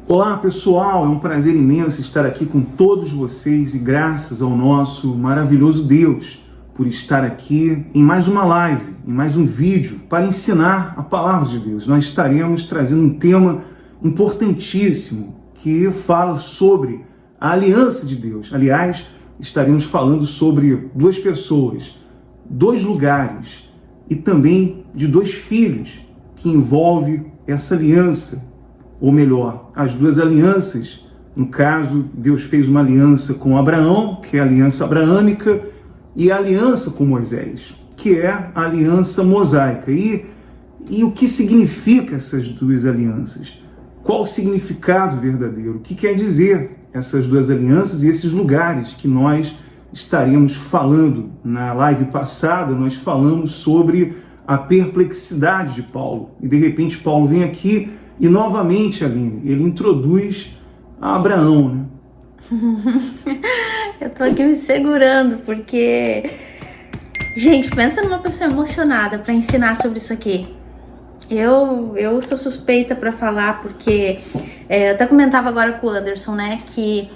Olá pessoal, é um prazer imenso estar aqui com todos vocês e graças ao nosso maravilhoso Deus por estar aqui em mais uma live, em mais um vídeo para ensinar a palavra de Deus. Nós estaremos trazendo um tema importantíssimo que fala sobre a aliança de Deus. Aliás, estaremos falando sobre duas pessoas, dois lugares e também de dois filhos que envolve essa aliança. Ou melhor, as duas alianças. No caso, Deus fez uma aliança com Abraão, que é a aliança abraâmica, e a aliança com Moisés, que é a aliança mosaica. E o que significa essas duas alianças? Qual o significado verdadeiro? O que quer dizer essas duas alianças e esses lugares que nós estaremos falando? Na live passada, nós falamos sobre a perplexidade de Paulo. E de repente Paulo vem aqui e novamente, Aline, ele introduz a Abraão, né? Eu tô aqui me segurando, porque... Gente, pensa numa pessoa emocionada para ensinar sobre isso aqui. Eu sou suspeita para falar, porque... eu até comentava agora com o Anderson, né? Que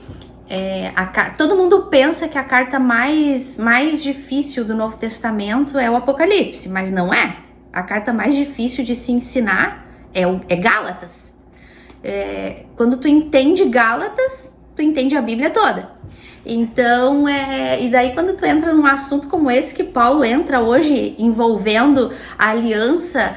todo mundo pensa que a carta mais difícil do Novo Testamento é o Apocalipse, mas não é. A carta mais difícil de se ensinar é Gálatas. Quando tu entende Gálatas, tu entende a Bíblia toda. Então, e daí quando tu entra num assunto como esse que Paulo entra hoje, envolvendo a aliança,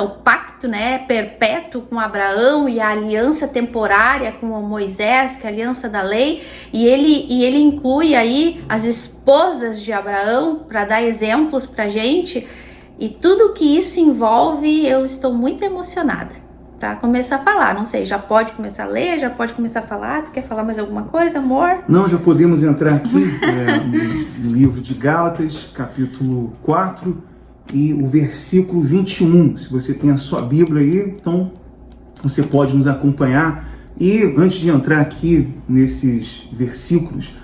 o pacto, né, perpétuo com Abraão e a aliança temporária com Moisés, que é a aliança da lei, e ele inclui aí as esposas de Abraão para dar exemplos pra gente. E tudo que isso envolve, eu estou muito emocionada para começar a falar. Não sei, já pode começar a ler, já pode começar a falar. Tu quer falar mais alguma coisa, amor? Não, já podemos entrar aqui no livro de Gálatas, capítulo 4 e o versículo 21. Se você tem a sua Bíblia aí, então você pode nos acompanhar. E antes de entrar aqui nesses versículos,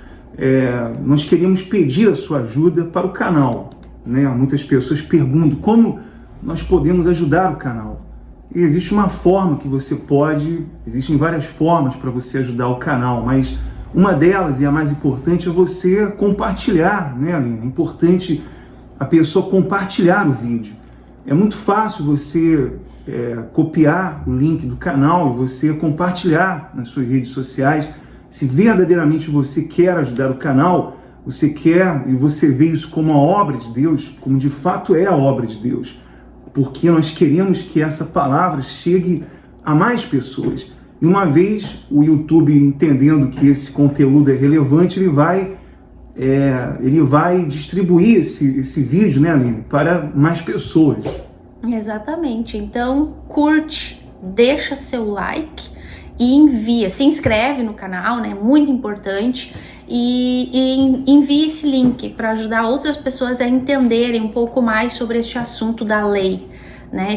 nós queríamos pedir a sua ajuda para o canal. Né? Muitas pessoas perguntam como nós podemos ajudar o canal. E existe uma forma que você pode, existem várias formas para você ajudar o canal, mas uma delas, e a mais importante, é você compartilhar, né, Aline? É importante a pessoa compartilhar o vídeo. É muito fácil você copiar o link do canal e você compartilhar nas suas redes sociais. Se verdadeiramente você quer ajudar o canal, você quer e você vê isso como a obra de Deus, como de fato é a obra de Deus, porque nós queremos que essa palavra chegue a mais pessoas. E uma vez o YouTube entendendo que esse conteúdo é relevante, ele vai distribuir esse vídeo, né, Aline, para mais pessoas. Exatamente. Então, curte, deixa seu like e envia, se inscreve no canal, né? Muito importante. E envie esse link para ajudar outras pessoas a entenderem um pouco mais sobre este assunto da lei, né?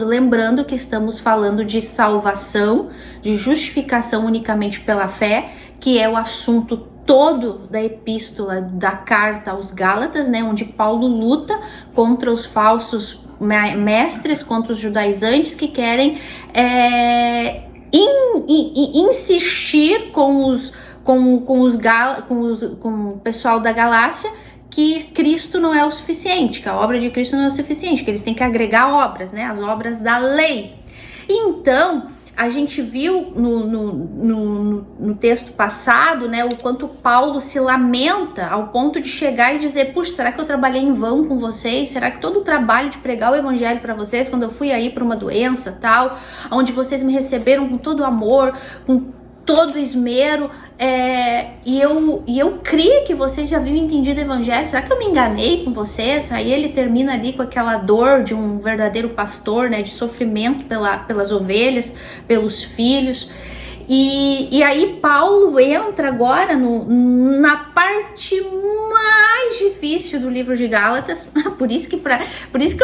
Lembrando que estamos falando de salvação, de justificação unicamente pela fé, que é o assunto todo da epístola, da carta aos Gálatas, né? Onde Paulo luta contra os falsos mestres, contra os judaizantes que querem insistir com o pessoal da Galácia que Cristo não é o suficiente, que a obra de Cristo não é o suficiente, que eles têm que agregar obras, né, as obras da lei. Então, a gente viu no texto passado, né, o quanto Paulo se lamenta ao ponto de chegar e dizer: puxa, será que eu trabalhei em vão com vocês? Será que todo o trabalho de pregar o evangelho para vocês, quando eu fui aí para uma doença tal, onde vocês me receberam com todo amor, com todo esmero, e eu cria que vocês já haviam entendido o evangelho, será que eu me enganei com vocês? Aí ele termina ali com aquela dor de um verdadeiro pastor, né, de sofrimento pelas ovelhas, pelos filhos. E aí Paulo entra agora na parte mais difícil do livro de Gálatas. Por isso que eu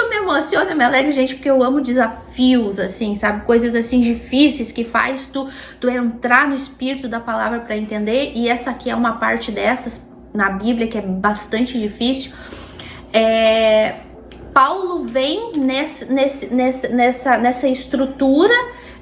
me emociono, me alegro, gente, porque eu amo desafios, assim, sabe? Coisas assim difíceis que faz tu entrar no espírito da palavra para entender. E essa aqui é uma parte dessas na Bíblia que é bastante difícil. Paulo vem nessa estrutura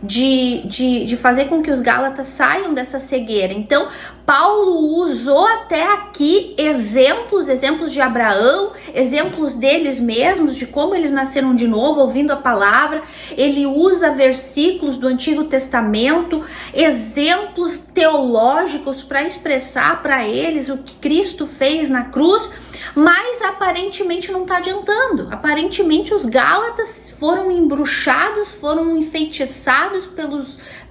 de fazer com que os Gálatas saiam dessa cegueira. Então, Paulo usou até aqui exemplos de Abraão, exemplos deles mesmos, de como eles nasceram de novo, ouvindo a palavra. Ele usa versículos do Antigo Testamento, exemplos teológicos para expressar para eles o que Cristo fez na cruz, mas aparentemente não está adiantando. Aparentemente os Gálatas foram embruxados, foram enfeitiçados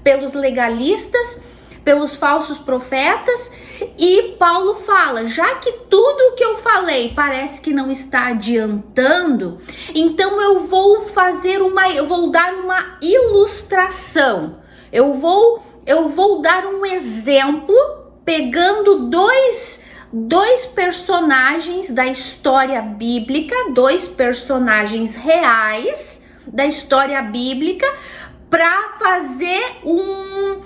pelos legalistas, pelos falsos profetas, e Paulo fala, já que tudo o que eu falei parece que não está adiantando, então eu vou dar uma ilustração, eu vou dar um exemplo, pegando dois personagens da história bíblica, dois personagens reais da história bíblica, para fazer uma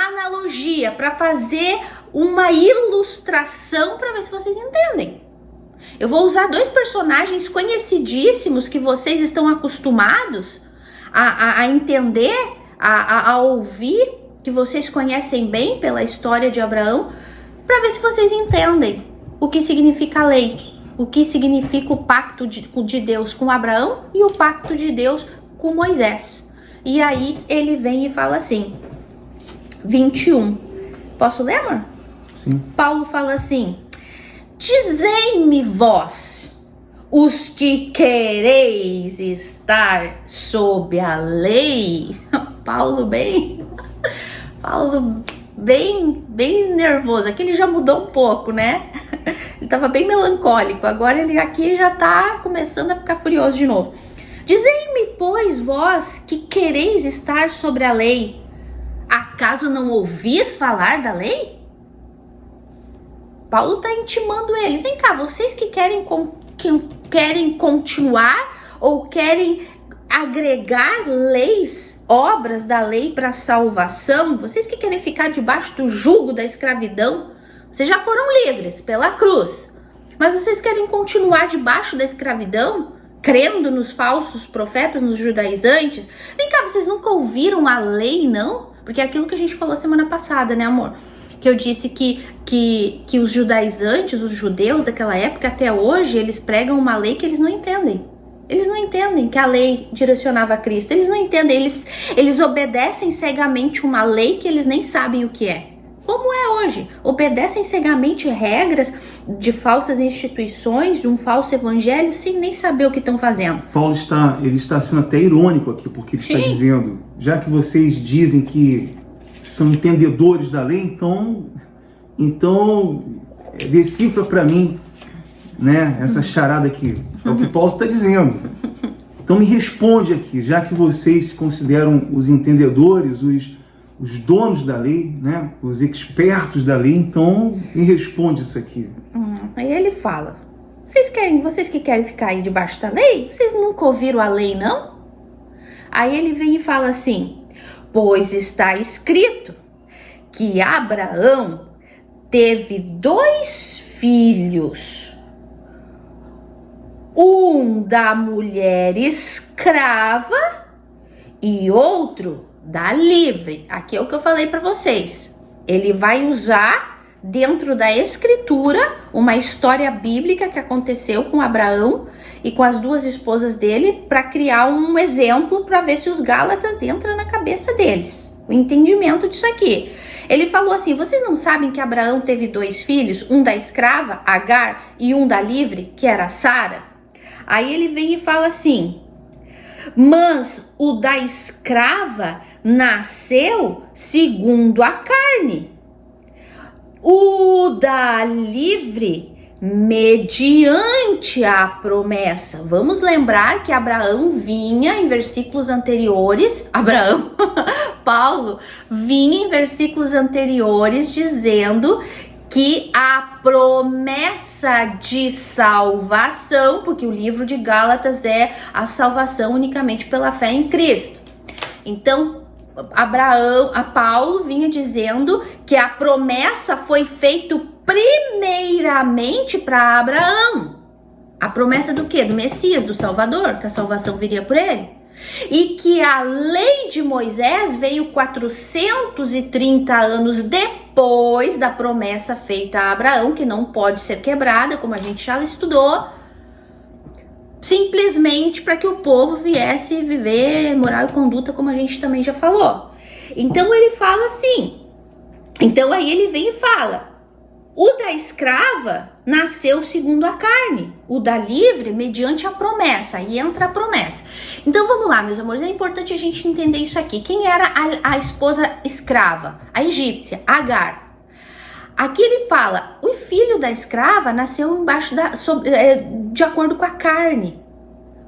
analogia, para fazer uma ilustração, para ver se vocês entendem. Eu vou usar dois personagens conhecidíssimos que vocês estão acostumados a entender, a ouvir, que vocês conhecem bem pela história de Abraão, para ver se vocês entendem o que significa a lei, o que significa o pacto de Deus com Abraão e o pacto de Deus com Moisés. E aí ele vem e fala assim, 21. Posso ler, amor? Sim. Paulo fala assim, dizei-me vós, os que quereis estar sob a lei. Paulo bem nervoso. Aqui ele já mudou um pouco, né? Ele tava bem melancólico. Agora ele aqui já tá começando a ficar furioso de novo. Dizei-me, pois, vós que quereis estar sobre a lei, acaso não ouvis falar da lei? Paulo tá intimando eles. Vem cá, vocês que querem continuar ou querem agregar leis, obras da lei para salvação, vocês que querem ficar debaixo do jugo da escravidão, vocês já foram livres pela cruz, mas vocês querem continuar debaixo da escravidão, crendo nos falsos profetas, nos judaizantes? Vem cá, vocês nunca ouviram a lei, não? Porque é aquilo que a gente falou semana passada, né, amor? Que eu disse que os judaizantes, os judeus daquela época até hoje, eles pregam uma lei que eles não entendem. Eles não entendem que a lei direcionava a Cristo. Eles não entendem, eles obedecem cegamente uma lei que eles nem sabem o que é. Como é hoje? Obedecem cegamente regras de falsas instituições, de um falso evangelho, sem nem saber o que estão fazendo. Paulo está sendo até irônico aqui, porque ele está dizendo, já que vocês dizem que são entendedores da lei, então decifra para mim, né, essa charada aqui. É o que Paulo está dizendo. Então me responde aqui, já que vocês se consideram os entendedores, os donos da lei, né, os expertos da lei, então me responde isso aqui. Aí ele fala, vocês que querem ficar aí debaixo da lei, vocês nunca ouviram a lei, não? Aí ele vem e fala assim, pois está escrito que Abraão teve 2 filhos, um da mulher escrava e outro da livre. Aqui é o que eu falei para vocês. Ele vai usar dentro da escritura uma história bíblica que aconteceu com Abraão e com as 2 esposas dele para criar um exemplo para ver se os Gálatas entram na cabeça deles. O entendimento disso aqui. Ele falou assim, vocês não sabem que Abraão teve 2 filhos, um da escrava, Agar, e um da livre, que era Sara? Aí ele vem e fala assim, mas o da escrava nasceu segundo a carne, o da livre mediante a promessa. Vamos lembrar que Abraão vinha em versículos anteriores, Paulo vinha em versículos anteriores dizendo que a promessa de salvação, porque o livro de Gálatas é a salvação unicamente pela fé em Cristo. Então, Paulo vinha dizendo que a promessa foi feita primeiramente para Abraão. A promessa do quê? Do Messias, do Salvador, que a salvação viria por ele. e que a lei de Moisés veio 430 anos depois da promessa feita a Abraão, que não pode ser quebrada, como a gente já estudou, simplesmente para que o povo viesse viver moral e conduta, como a gente também já falou. Então ele fala assim, então aí ele vem e fala, o da escrava nasceu segundo a carne, o da livre mediante a promessa, aí entra a promessa. Então vamos lá, meus amores, é importante a gente entender isso aqui. Quem era a esposa escrava? A egípcia, Agar. Aqui ele fala, o filho da escrava nasceu de acordo com a carne.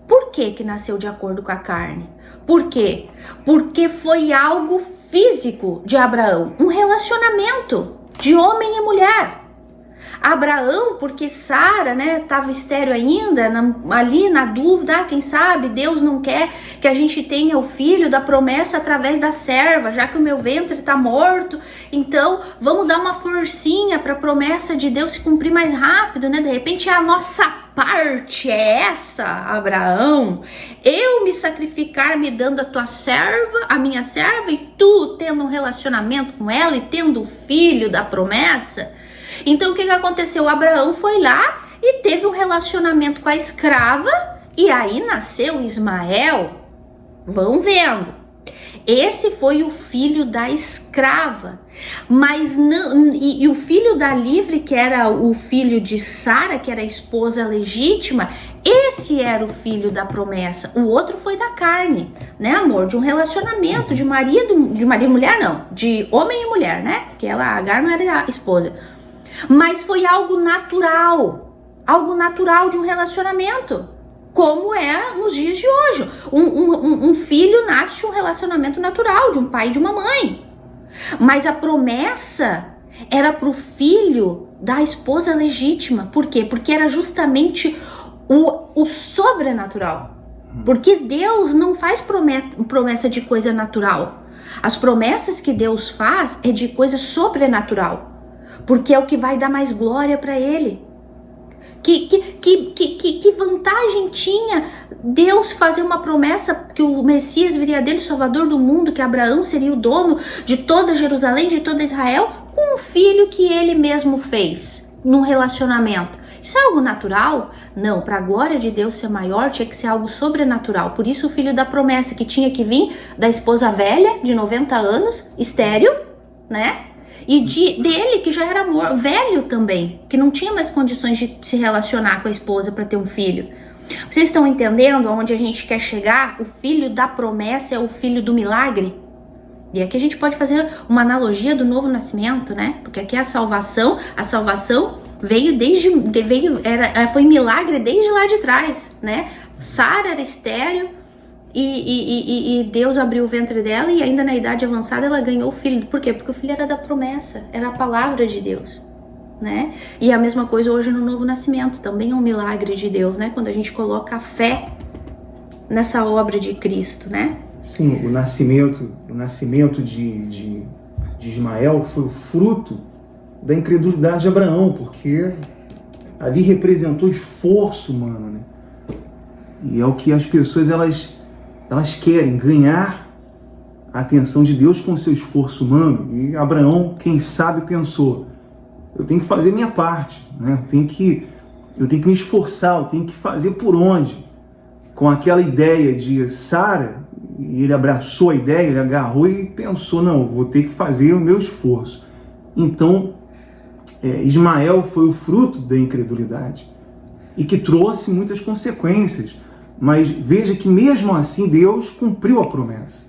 Por que nasceu de acordo com a carne? Por quê? Porque foi algo físico de Abraão, um relacionamento de homem e mulher. Abraão, porque Sara, né, estava estéril ainda, ali na dúvida, quem sabe Deus não quer que a gente tenha o filho da promessa através da serva, já que o meu ventre está morto, então vamos dar uma forcinha para a promessa de Deus se cumprir mais rápido, né? De repente a nossa parte é essa, Abraão, eu me sacrificar me dando a tua serva, a minha serva, e tu tendo um relacionamento com ela e tendo o filho da promessa. Então o que aconteceu? Abraão foi lá e teve um relacionamento com a escrava e aí nasceu Ismael. Vão vendo. Esse foi o filho da escrava, mas não, e o filho da livre, que era o filho de Sara, que era a esposa legítima, esse era o filho da promessa. O outro foi da carne, né, amor? De um relacionamento de marido, de marido e mulher, não, de homem e mulher, né? Porque ela, Agar, não era a esposa. Mas foi algo natural de um relacionamento, como é nos dias de hoje. Um filho nasce de um relacionamento natural, de um pai e de uma mãe. Mas a promessa era para o filho da esposa legítima. Por quê? Porque era justamente o sobrenatural. Porque Deus não faz promessa de coisa natural. As promessas que Deus faz é de coisa sobrenatural. Porque é o que vai dar mais glória para ele. Que vantagem tinha Deus fazer uma promessa que o Messias viria dele, o Salvador do mundo, que Abraão seria o dono de toda Jerusalém, de toda Israel, com um filho que ele mesmo fez num relacionamento. Isso é algo natural? Não, para a glória de Deus ser maior, tinha que ser algo sobrenatural. Por isso o filho da promessa, que tinha que vir da esposa velha, de 90 anos, estéril, né? E dele, que já era velho também, que não tinha mais condições de se relacionar com a esposa para ter um filho. Vocês estão entendendo aonde a gente quer chegar? O filho da promessa é o filho do milagre. E aqui a gente pode fazer uma analogia do novo nascimento, né? Porque aqui a salvação veio foi milagre desde lá de trás, né? Sara era estéril e Deus abriu o ventre dela e ainda na idade avançada ela ganhou o filho. Por quê? Porque o filho era da promessa, era a palavra de Deus, né? E a mesma coisa hoje no novo nascimento, também é um milagre de Deus, né? Quando a gente coloca a fé nessa obra de Cristo, né? Sim, o nascimento de Ismael foi o fruto da incredulidade de Abraão, porque ali representou esforço humano, né? E é o que as pessoas elas querem, ganhar a atenção de Deus com seu esforço humano. E Abraão, quem sabe, pensou, eu tenho que fazer minha parte, né? Eu tenho que me esforçar, eu tenho que fazer por onde? Com aquela ideia de Sara, e ele abraçou a ideia, ele agarrou e pensou, não, vou ter que fazer o meu esforço. Então, Ismael foi o fruto da incredulidade e que trouxe muitas consequências. Mas veja que mesmo assim Deus cumpriu a promessa.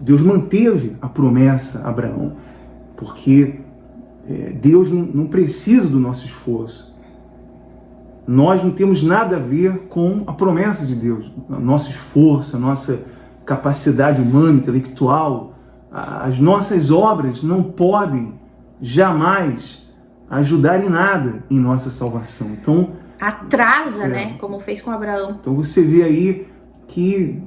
Deus manteve a promessa a Abraão, porque Deus não precisa do nosso esforço. Nós não temos nada a ver com a promessa de Deus. Nosso esforço, a nossa capacidade humana, intelectual, as nossas obras não podem jamais ajudar em nada em nossa salvação. Então, atrasa, né? Como fez com Abraão. Então você vê aí que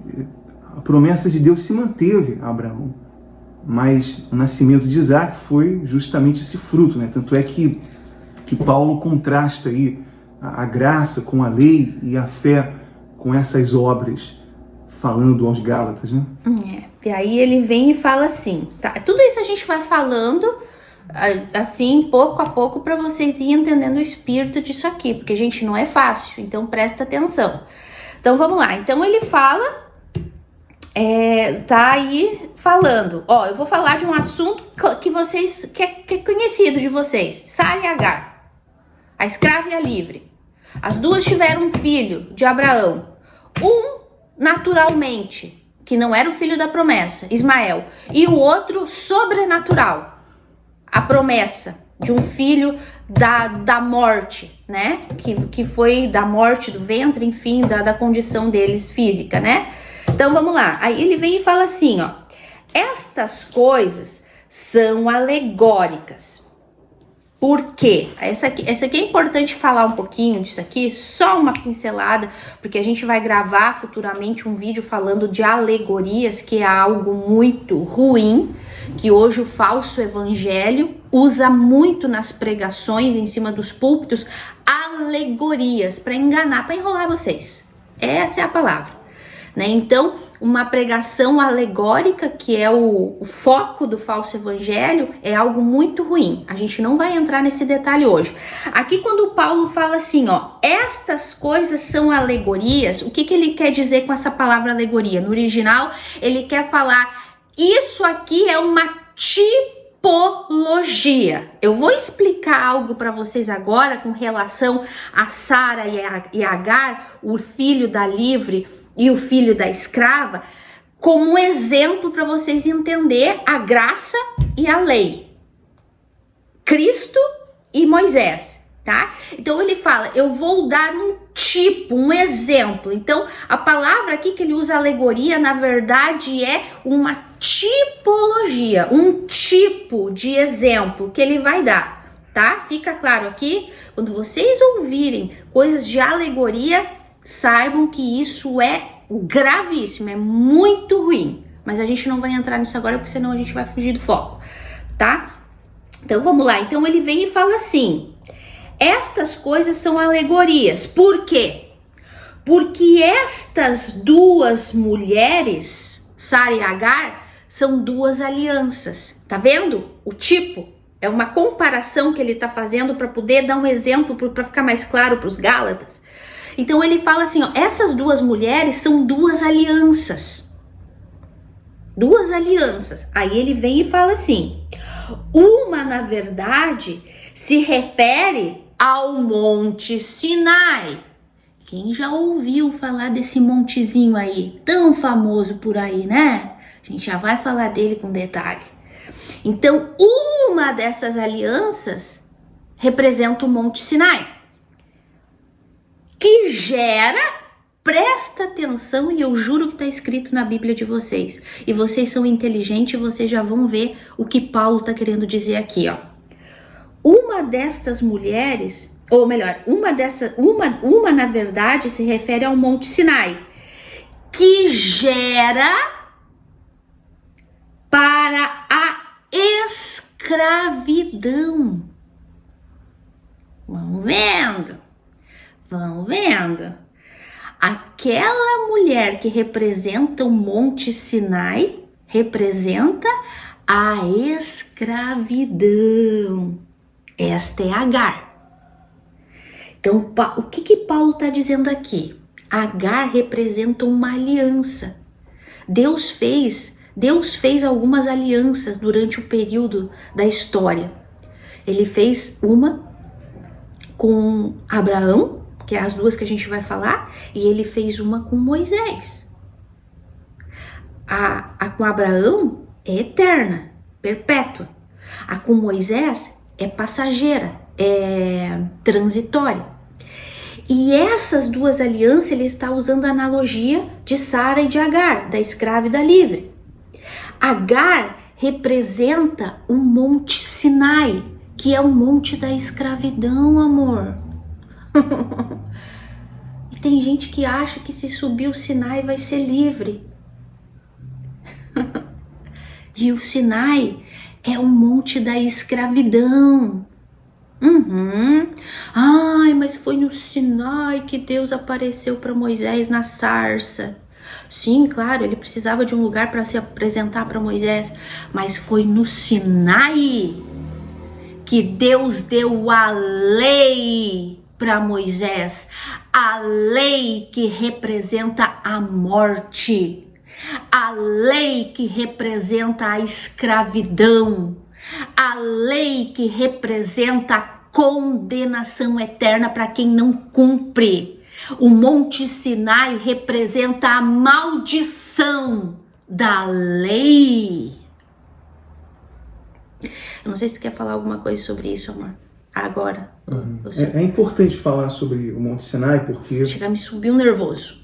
a promessa de Deus se manteve a Abraão. Mas o nascimento de Isaac foi justamente esse fruto, né? Tanto é que Paulo contrasta aí a graça com a lei e a fé com essas obras falando aos Gálatas, né? E aí ele vem e fala assim, tá? Tudo isso a gente vai falando assim, pouco a pouco, para vocês irem entendendo o espírito disso aqui, porque, gente, não é fácil, então presta atenção. Então vamos lá, então ele fala, tá aí falando, ó, eu vou falar de um assunto que é conhecido de vocês, Sara e Agar, a escrava e a livre. As duas tiveram um filho de Abraão, um naturalmente, que não era o filho da promessa, Ismael, e o outro sobrenatural, a promessa de um filho da morte, né? Que foi da morte do ventre, enfim, da condição deles física, né? Então vamos lá, aí ele vem e fala assim, ó, estas coisas são alegóricas. Por quê? Essa aqui é importante falar um pouquinho disso aqui, só uma pincelada, porque a gente vai gravar futuramente um vídeo falando de alegorias, que é algo muito ruim, que hoje o falso evangelho usa muito nas pregações, em cima dos púlpitos, alegorias, para enganar, para enrolar vocês. Essa é a palavra, né? Então, uma pregação alegórica, que é o foco do falso evangelho, é algo muito ruim. A gente não vai entrar nesse detalhe hoje. Aqui, quando o Paulo fala assim, ó, estas coisas são alegorias, o que ele quer dizer com essa palavra alegoria? No original, ele quer falar, isso aqui é uma tipologia. Eu vou explicar algo para vocês agora com relação a Sara e Agar, o filho da livre e o filho da escrava, como um exemplo para vocês entender a graça e a lei. Cristo e Moisés, tá? Então ele fala, eu vou dar um tipo, um exemplo. Então a palavra aqui que ele usa, alegoria, na verdade é uma tipologia, um tipo de exemplo que ele vai dar, tá? Fica claro aqui, quando vocês ouvirem coisas de alegoria, saibam que isso é gravíssimo, é muito ruim. Mas a gente não vai entrar nisso agora, porque senão a gente vai fugir do foco, tá? Então vamos lá, então ele vem e fala assim, estas coisas são alegorias. Por quê? Porque estas duas mulheres, Sara e Agar, são duas alianças. Tá vendo? O tipo é uma comparação que ele tá fazendo para poder dar um exemplo, para ficar mais claro para os Gálatas. Então ele fala assim, ó, essas duas mulheres são duas alianças. Duas alianças. Aí ele vem e fala assim, uma, na verdade, se refere ao Monte Sinai. Quem já ouviu falar desse montezinho aí, tão famoso por aí, né? A gente já vai falar dele com detalhe. Então, uma dessas alianças representa o Monte Sinai, que gera, presta atenção, e eu juro que está escrito na Bíblia de vocês, e vocês são inteligentes, vocês já vão ver o que Paulo está querendo dizer aqui, ó. Uma destas mulheres, ou melhor, uma na verdade se refere ao Monte Sinai, que gera para a escravidão. Vamos vendo. Vão vendo? Aquela mulher que representa o Monte Sinai representa a escravidão. Esta é Agar. Então, o que Paulo está dizendo aqui? Agar representa uma aliança. Deus fez algumas alianças durante o período da história. Ele fez uma com Abraão, que é as duas que a gente vai falar, e ele fez uma com Moisés. A com Abraão é eterna, perpétua. A com Moisés é passageira, é transitória. E essas duas alianças, ele está usando a analogia de Sara e de Agar, da escrava e da livre. Agar representa o Monte Sinai, que é o monte da escravidão, amor. E tem gente que acha que se subir o Sinai vai ser livre. E o Sinai é o monte da escravidão. Ai, mas foi no Sinai que Deus apareceu para Moisés na sarça. Sim, claro, ele precisava de um lugar para se apresentar para Moisés, mas foi no Sinai que Deus deu a lei para Moisés, a lei que representa a morte, a lei que representa a escravidão, a lei que representa a condenação eterna para quem não cumpre. O Monte Sinai representa a maldição da lei. Eu não sei se tu quer falar alguma coisa sobre isso, amor. Agora. É importante falar sobre o Monte Sinai porque... Chega a me subir um nervoso.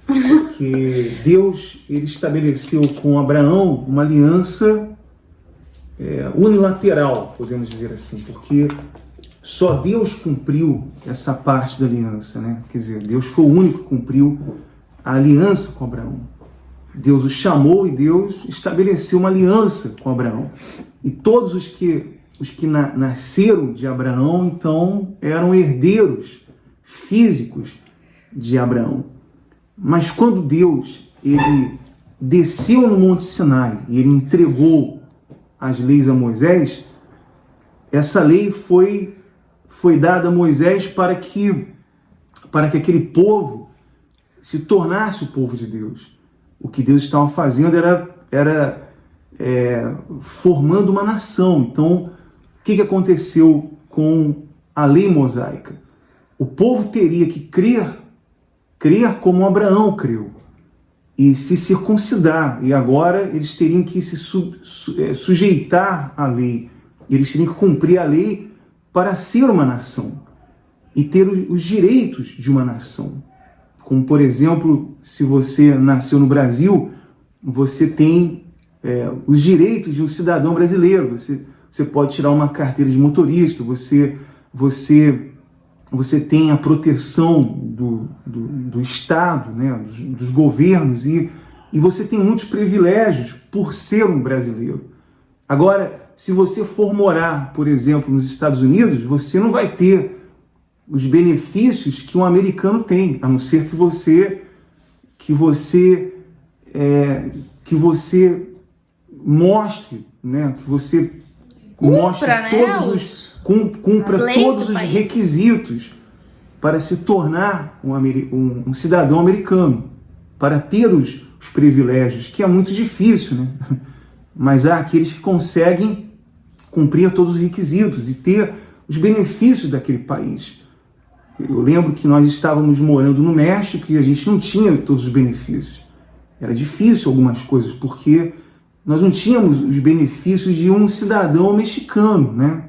Porque Deus, ele estabeleceu com Abraão uma aliança unilateral, podemos dizer assim, porque só Deus cumpriu essa parte da aliança, né? Quer dizer, Deus foi o único que cumpriu a aliança com Abraão. Deus o chamou e Deus estabeleceu uma aliança com Abraão. E todos os que nasceram de Abraão, então, eram herdeiros físicos de Abraão. Mas quando Deus, ele desceu no Monte Sinai e ele entregou as leis a Moisés, essa lei foi dada a Moisés para que aquele povo se tornasse o povo de Deus. O que Deus estava fazendo era formando uma nação. Então, o que aconteceu com a lei mosaica? O povo teria que crer como Abraão creu e se circuncidar. E agora eles teriam que se sujeitar à lei. Eles teriam que cumprir a lei para ser uma nação e ter os direitos de uma nação. Como, por exemplo, se você nasceu no Brasil, você tem os direitos de um cidadão brasileiro. Você pode tirar uma carteira de motorista, você tem a proteção do Estado, né, dos governos, e você tem muitos privilégios por ser um brasileiro. Agora, se você for morar, por exemplo, nos Estados Unidos, você não vai ter os benefícios que um americano tem, a não ser que você mostre, né, que você mostre cumpra todos os requisitos para se tornar um cidadão americano, para ter os privilégios, que é muito difícil, né? Mas há aqueles que conseguem cumprir todos os requisitos e ter os benefícios daquele país. Eu lembro que nós estávamos morando no México e a gente não tinha todos os benefícios. Era difícil algumas coisas, porque nós não tínhamos os benefícios de um cidadão mexicano, né?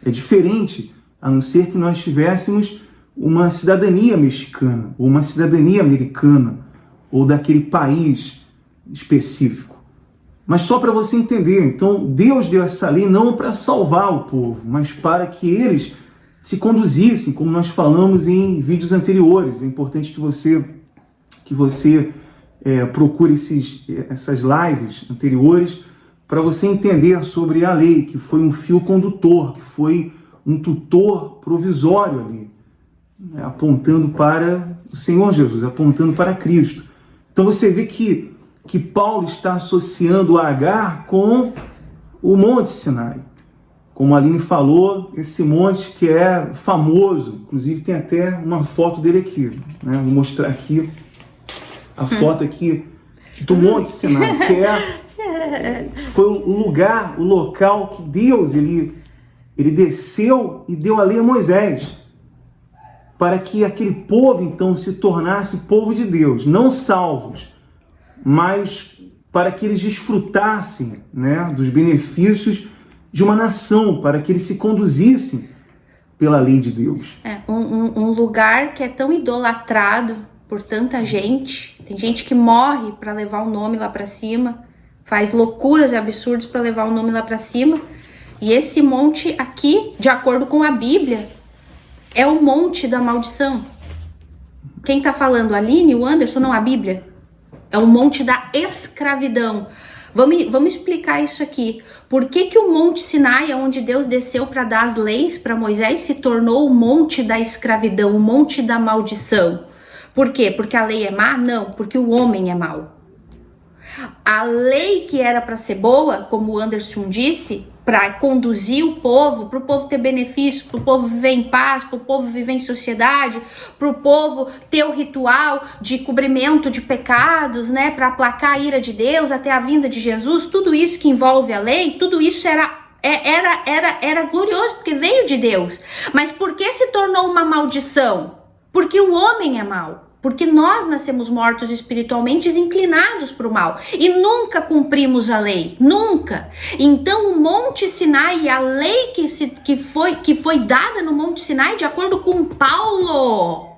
É diferente, a não ser que nós tivéssemos uma cidadania mexicana, ou uma cidadania americana, ou daquele país específico. Mas só para você entender, então Deus deu essa lei não para salvar o povo, mas para que eles se conduzissem, como nós falamos em vídeos anteriores. É importante que você procure essas lives anteriores para você entender sobre a lei, que foi um fio condutor, que foi um tutor provisório ali, apontando para o Senhor Jesus, apontando para Cristo. Então você vê que Paulo está associando Agar com o Monte Sinai. Como a Aline falou, esse monte que é famoso, inclusive tem até uma foto dele aqui, né? Vou mostrar aqui a foto aqui do Monte Sinai, que foi o local que Deus ele desceu e deu a lei a Moisés, para que aquele povo então se tornasse povo de Deus, não salvos, mas para que eles desfrutassem, né, dos benefícios de uma nação, para que eles se conduzissem pela lei de Deus. Um lugar que é tão idolatrado por tanta gente. Tem gente que morre para levar o nome lá para cima, faz loucuras e absurdos para levar o nome lá para cima. E esse monte aqui, de acordo com a Bíblia, é o monte da maldição. Quem tá falando? A Aline, o Anderson, não a Bíblia? É o monte da escravidão. Vamos explicar isso aqui. Por que o Monte Sinai, onde Deus desceu para dar as leis para Moisés, se tornou o monte da escravidão, o monte da maldição? Por quê? Porque a lei é má? Não, porque o homem é mau. A lei que era para ser boa, como o Anderson disse, para conduzir o povo, para o povo ter benefício, para o povo viver em paz, para o povo viver em sociedade, para o povo ter o ritual de cobrimento de pecados, né, para aplacar a ira de Deus até a vinda de Jesus, tudo isso que envolve a lei, tudo isso era glorioso, porque veio de Deus. Mas por que se tornou uma maldição? Porque o homem é mau. Porque nós nascemos mortos espiritualmente, inclinados para o mal. E nunca cumprimos a lei. Nunca. Então o Monte Sinai, a lei que foi dada no Monte Sinai, de acordo com Paulo,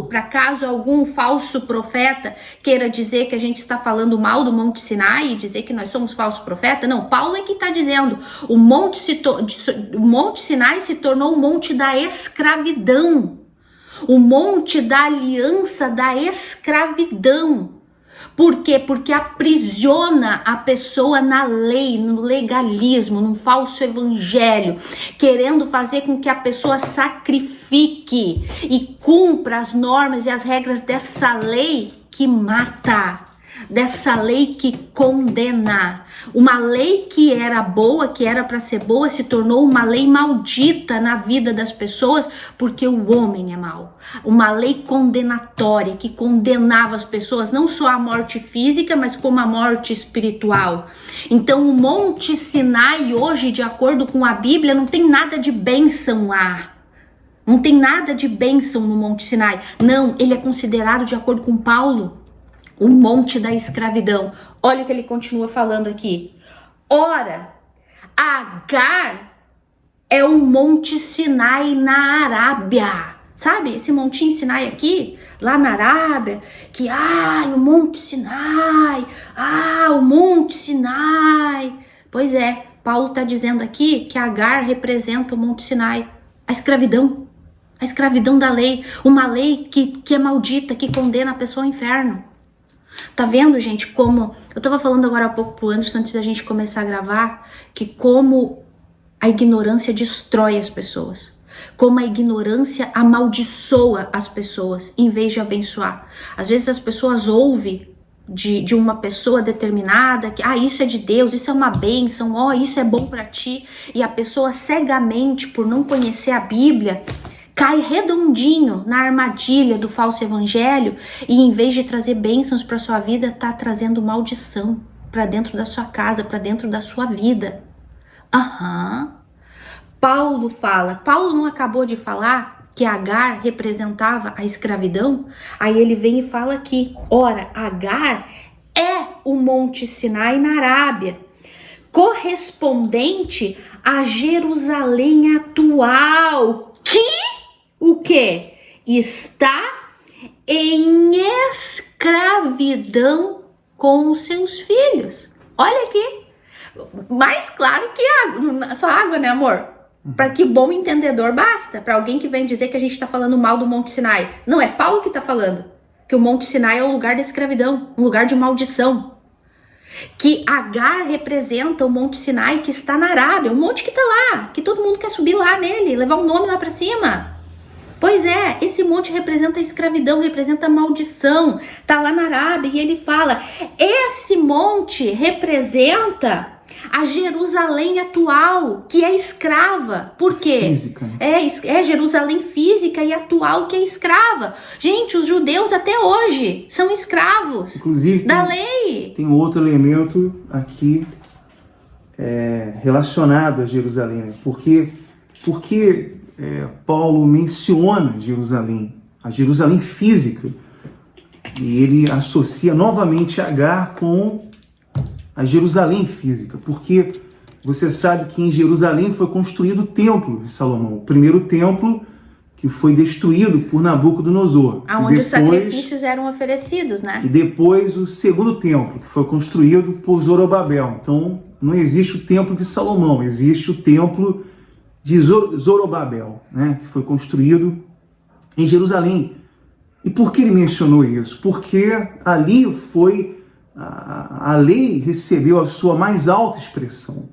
para caso algum falso profeta queira dizer que a gente está falando mal do Monte Sinai e dizer que nós somos falsos profetas, não, Paulo é que está dizendo, o Monte Sinai se tornou o monte da escravidão, o monte da aliança da escravidão. Por quê? Porque aprisiona a pessoa na lei, no legalismo, num falso evangelho, querendo fazer com que a pessoa sacrifique e cumpra as normas e as regras dessa lei que mata, dessa lei que condena. Uma lei que era boa, que era para ser boa, se tornou uma lei maldita na vida das pessoas, porque o homem é mau. Uma lei condenatória, que condenava as pessoas não só à morte física, mas como à morte espiritual. Então o Monte Sinai hoje, de acordo com a Bíblia, não tem nada de bênção lá. Não tem nada de bênção no Monte Sinai. Não, ele é considerado, de acordo com Paulo, o monte da escravidão. Olha o que ele continua falando aqui. Ora, Agar é o Monte Sinai na Arábia. Sabe, esse montinho Sinai aqui, lá na Arábia, que, o Monte Sinai, o Monte Sinai. Pois é, Paulo está dizendo aqui que Agar representa o Monte Sinai, a escravidão da lei, uma lei que é maldita, que condena a pessoa ao inferno. Tá vendo, gente, como... Eu tava falando agora há pouco pro Anderson, antes da gente começar a gravar, que como a ignorância destrói as pessoas. Como a ignorância amaldiçoa as pessoas, em vez de abençoar. Às vezes as pessoas ouvem de uma pessoa determinada, que isso é de Deus, isso é uma bênção, isso é bom pra ti. E a pessoa cegamente, por não conhecer a Bíblia, cai redondinho na armadilha do falso evangelho e em vez de trazer bênçãos para sua vida, tá trazendo maldição para dentro da sua casa, para dentro da sua vida. Paulo não acabou de falar que Agar representava a escravidão? Aí ele vem e fala aqui, ora, Agar é o Monte Sinai na Arábia, correspondente a Jerusalém atual, o que? Está em escravidão com os seus filhos. Olha aqui. Mais claro que água. Só água, né, amor? Para que bom entendedor basta. Para alguém que vem dizer que a gente está falando mal do Monte Sinai. Não, é Paulo que está falando. Que o Monte Sinai é o lugar da escravidão. Um lugar de maldição. Que Agar representa o Monte Sinai que está na Arábia. Um monte que está lá. Que todo mundo quer subir lá nele. Levar um nome lá para cima. Pois é, esse monte representa a escravidão, representa a maldição, tá lá na Arábia, e ele fala, esse monte representa a Jerusalém atual, que é escrava. Por quê? Física. É Jerusalém física e atual que é escrava. Gente, os judeus até hoje são escravos. Inclusive, da lei. Tem outro elemento aqui relacionado a Jerusalém, porque Paulo menciona Jerusalém, a Jerusalém física, e ele associa novamente Agar com a Jerusalém física, porque você sabe que em Jerusalém foi construído o templo de Salomão, o primeiro templo que foi destruído por Nabucodonosor. Onde os sacrifícios eram oferecidos, né? E depois o segundo templo, que foi construído por Zorobabel. Então não existe o templo de Salomão, existe o templo de Zorobabel, né, que foi construído em Jerusalém. E por que ele mencionou isso? Porque ali foi, a lei recebeu a sua mais alta expressão,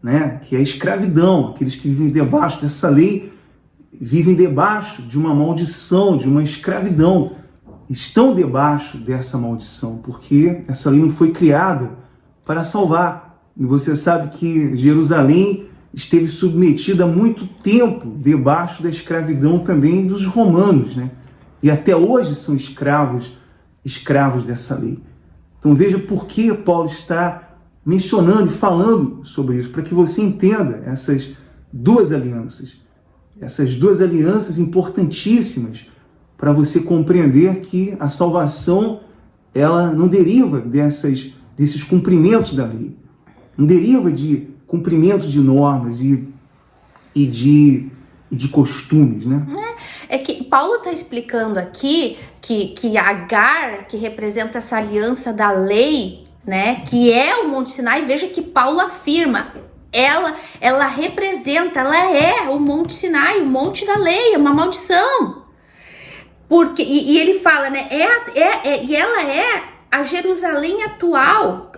né, que é a escravidão. Aqueles que vivem debaixo dessa lei vivem debaixo de uma maldição, de uma escravidão. Estão debaixo dessa maldição, porque essa lei não foi criada para salvar. E você sabe que Jerusalém esteve submetida há muito tempo debaixo da escravidão também dos romanos, né? E até hoje são escravos dessa lei. Então veja por que Paulo está mencionando e falando sobre isso, para que você entenda essas duas alianças importantíssimas para você compreender que a salvação ela não deriva desses cumprimentos da lei, não deriva de cumprimentos de normas e de costumes, né? É que Paulo está explicando aqui que Agar, que representa essa aliança da lei, né, que é o Monte Sinai, veja que Paulo afirma, ela representa, ela é o Monte Sinai, o Monte da lei, é uma maldição. Porque, e ele fala, né, e ela é a Jerusalém atual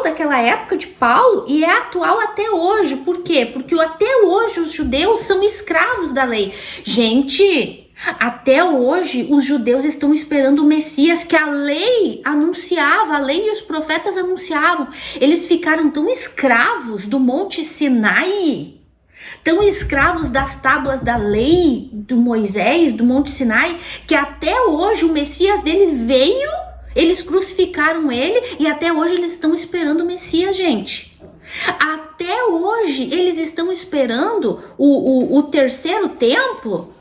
daquela época de Paulo e é atual até hoje. Por quê? Porque até hoje os judeus são escravos da lei. Gente, até hoje os judeus estão esperando o Messias que a lei anunciava, a lei e os profetas anunciavam. Eles ficaram tão escravos do Monte Sinai, tão escravos das tábuas da lei do Moisés, do Monte Sinai, que até hoje o Messias deles veio. Eles crucificaram ele e até hoje eles estão esperando o Messias, gente. Até hoje eles estão esperando o terceiro templo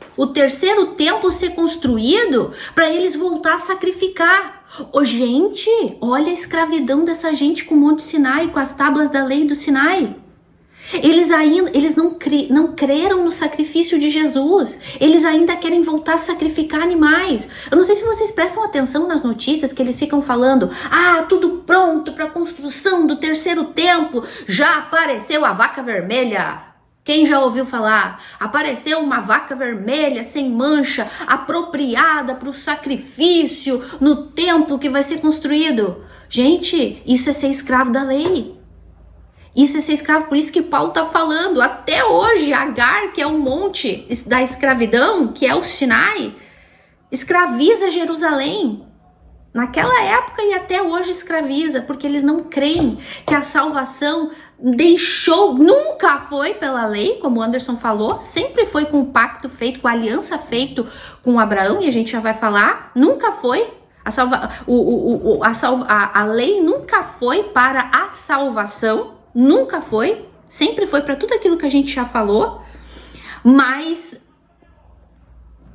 ser construído para eles voltar a sacrificar. Gente, olha a escravidão dessa gente com o Monte Sinai, com as tábuas da lei do Sinai. Eles não creram no sacrifício de Jesus. Eles ainda querem voltar a sacrificar animais. Eu não sei se vocês prestam atenção nas notícias que eles ficam falando: tudo pronto para a construção do terceiro templo. Já apareceu a vaca vermelha. Quem já ouviu falar? Apareceu uma vaca vermelha sem mancha, apropriada para o sacrifício no templo que vai ser construído. Gente, isso é ser escravo da lei. Isso é ser escravo, por isso que Paulo está falando, até hoje, Agar, que é o monte da escravidão, que é o Sinai, escraviza Jerusalém. Naquela época e até hoje escraviza, porque eles não creem que a salvação nunca foi pela lei, como o Anderson falou, sempre foi com o pacto feito, com a aliança feita com Abraão, e a gente já vai falar, nunca foi. A lei nunca foi para a salvação, nunca foi, sempre foi para tudo aquilo que a gente já falou, mas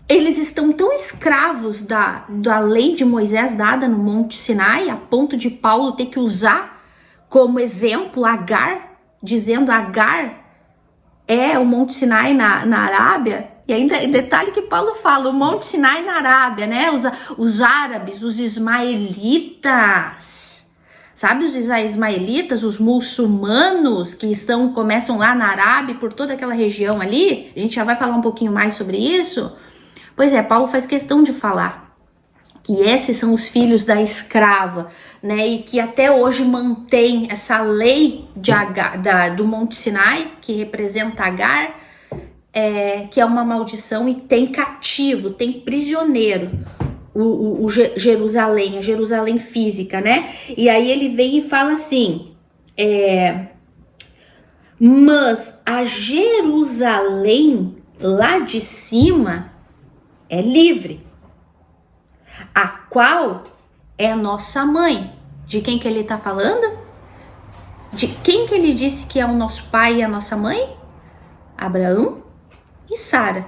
eles estão tão escravos da lei de Moisés dada no Monte Sinai, a ponto de Paulo ter que usar como exemplo Agar, dizendo Agar é o Monte Sinai na Arábia. E ainda, detalhe que Paulo fala, o Monte Sinai na Arábia, né? Os árabes, os ismaelitas. Sabe os ismaelitas, os muçulmanos que começam lá na Arábia, por toda aquela região ali? A gente já vai falar um pouquinho mais sobre isso. Pois é, Paulo faz questão de falar que esses são os filhos da escrava, né? E que até hoje mantém essa lei do Monte Sinai, que representa Agar, que é uma maldição e tem cativo, tem prisioneiro. Jerusalém, a Jerusalém física, né? E aí ele vem e fala assim, mas a Jerusalém lá de cima é livre, a qual é a nossa mãe. De quem que ele tá falando? De quem que ele disse que é o nosso pai e a nossa mãe? Abraão e Sara.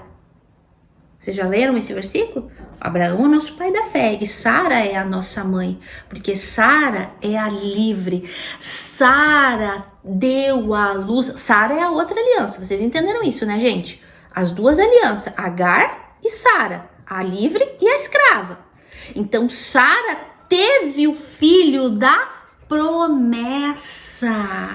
Vocês já leram esse versículo? Abraão é nosso pai da fé e Sara é a nossa mãe, porque Sara é a livre. Sara deu a luz. Sara é a outra aliança. Vocês entenderam isso, né, gente? As duas alianças, Agar e Sara, a livre e a escrava. Então Sara teve o filho da promessa.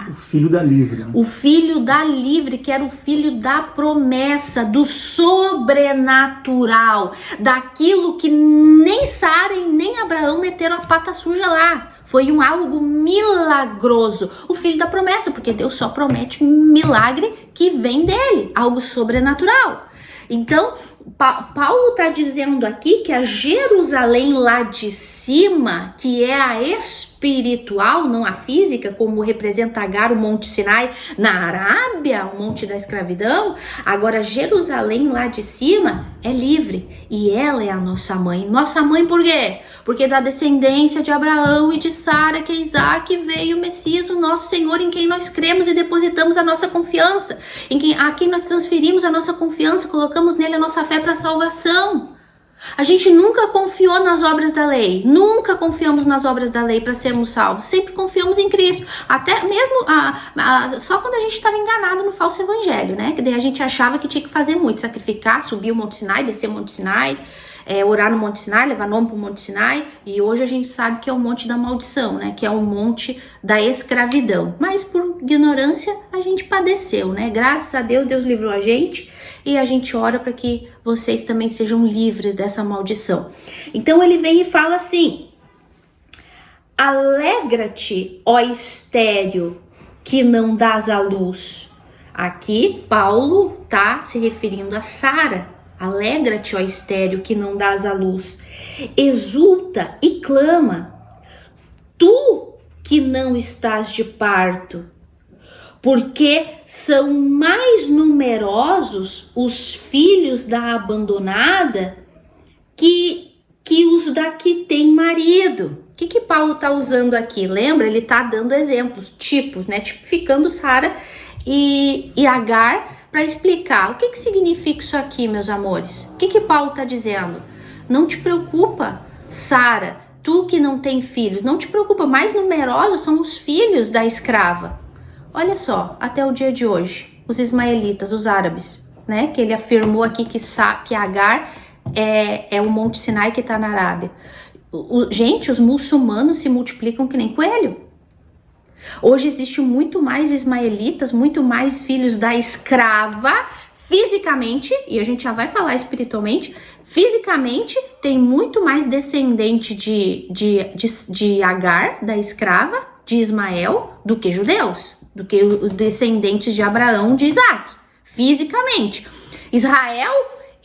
O filho da livre. Né? O filho da livre, que era o filho da promessa, do sobrenatural, daquilo que nem Sara e nem Abraão meteram a pata suja lá. Foi algo milagroso. O filho da promessa, porque Deus só promete milagre que vem dele, algo sobrenatural. Então, Paulo está dizendo aqui que a Jerusalém lá de cima, que é a espiritual, não a física, como representa Agar, o Monte Sinai na Arábia, o Monte da Escravidão, agora Jerusalém lá de cima é livre e ela é a nossa mãe. Nossa mãe por quê? Porque da descendência de Abraão e de Sara, que é Isaac, veio o Messias, o nosso Senhor, em quem nós cremos e depositamos a nossa confiança, a quem nós transferimos a nossa confiança, colocamos nele a nossa fé para salvação. A gente nunca confiou nas obras da lei, nunca confiamos nas obras da lei para sermos salvos, sempre confiamos em Cristo, até mesmo só quando a gente estava enganado no falso evangelho, né? Que daí a gente achava que tinha que fazer muito, sacrificar, subir o Monte Sinai, descer o Monte Sinai, orar no Monte Sinai, levar nome para o Monte Sinai, e hoje a gente sabe que é o Monte da Maldição, né? Que é o Monte da Escravidão, mas por ignorância a gente padeceu, né? Graças a Deus, Deus livrou a gente, e a gente ora para que vocês também sejam livres dessa maldição. Então ele vem e fala assim: alegra-te, ó estéril, que não dás à luz. Aqui Paulo tá se referindo a Sara. Alegra-te, ó estéril, que não dás à luz. Exulta e clama, tu que não estás de parto, porque são mais numerosos os filhos da abandonada que os da que tem marido. O que Paulo está usando aqui? Lembra? Ele está dando exemplos, tipos, né? Tipificando Sara e Agar para explicar. O que significa isso aqui, meus amores? O que Paulo está dizendo? Não te preocupa, Sara, tu que não tem filhos, não te preocupa, mais numerosos são os filhos da escrava. Olha só, até o dia de hoje, os ismaelitas, os árabes, né? Que ele afirmou aqui que Agar é o Monte Sinai que está na Arábia. Gente, os muçulmanos se multiplicam que nem coelho. Hoje existe muito mais ismaelitas, muito mais filhos da escrava, fisicamente, e a gente já vai falar espiritualmente, fisicamente tem muito mais descendente de Agar, da escrava, de Ismael, do que judeus, do que os descendentes de Abraão, de Isaac, fisicamente. Israel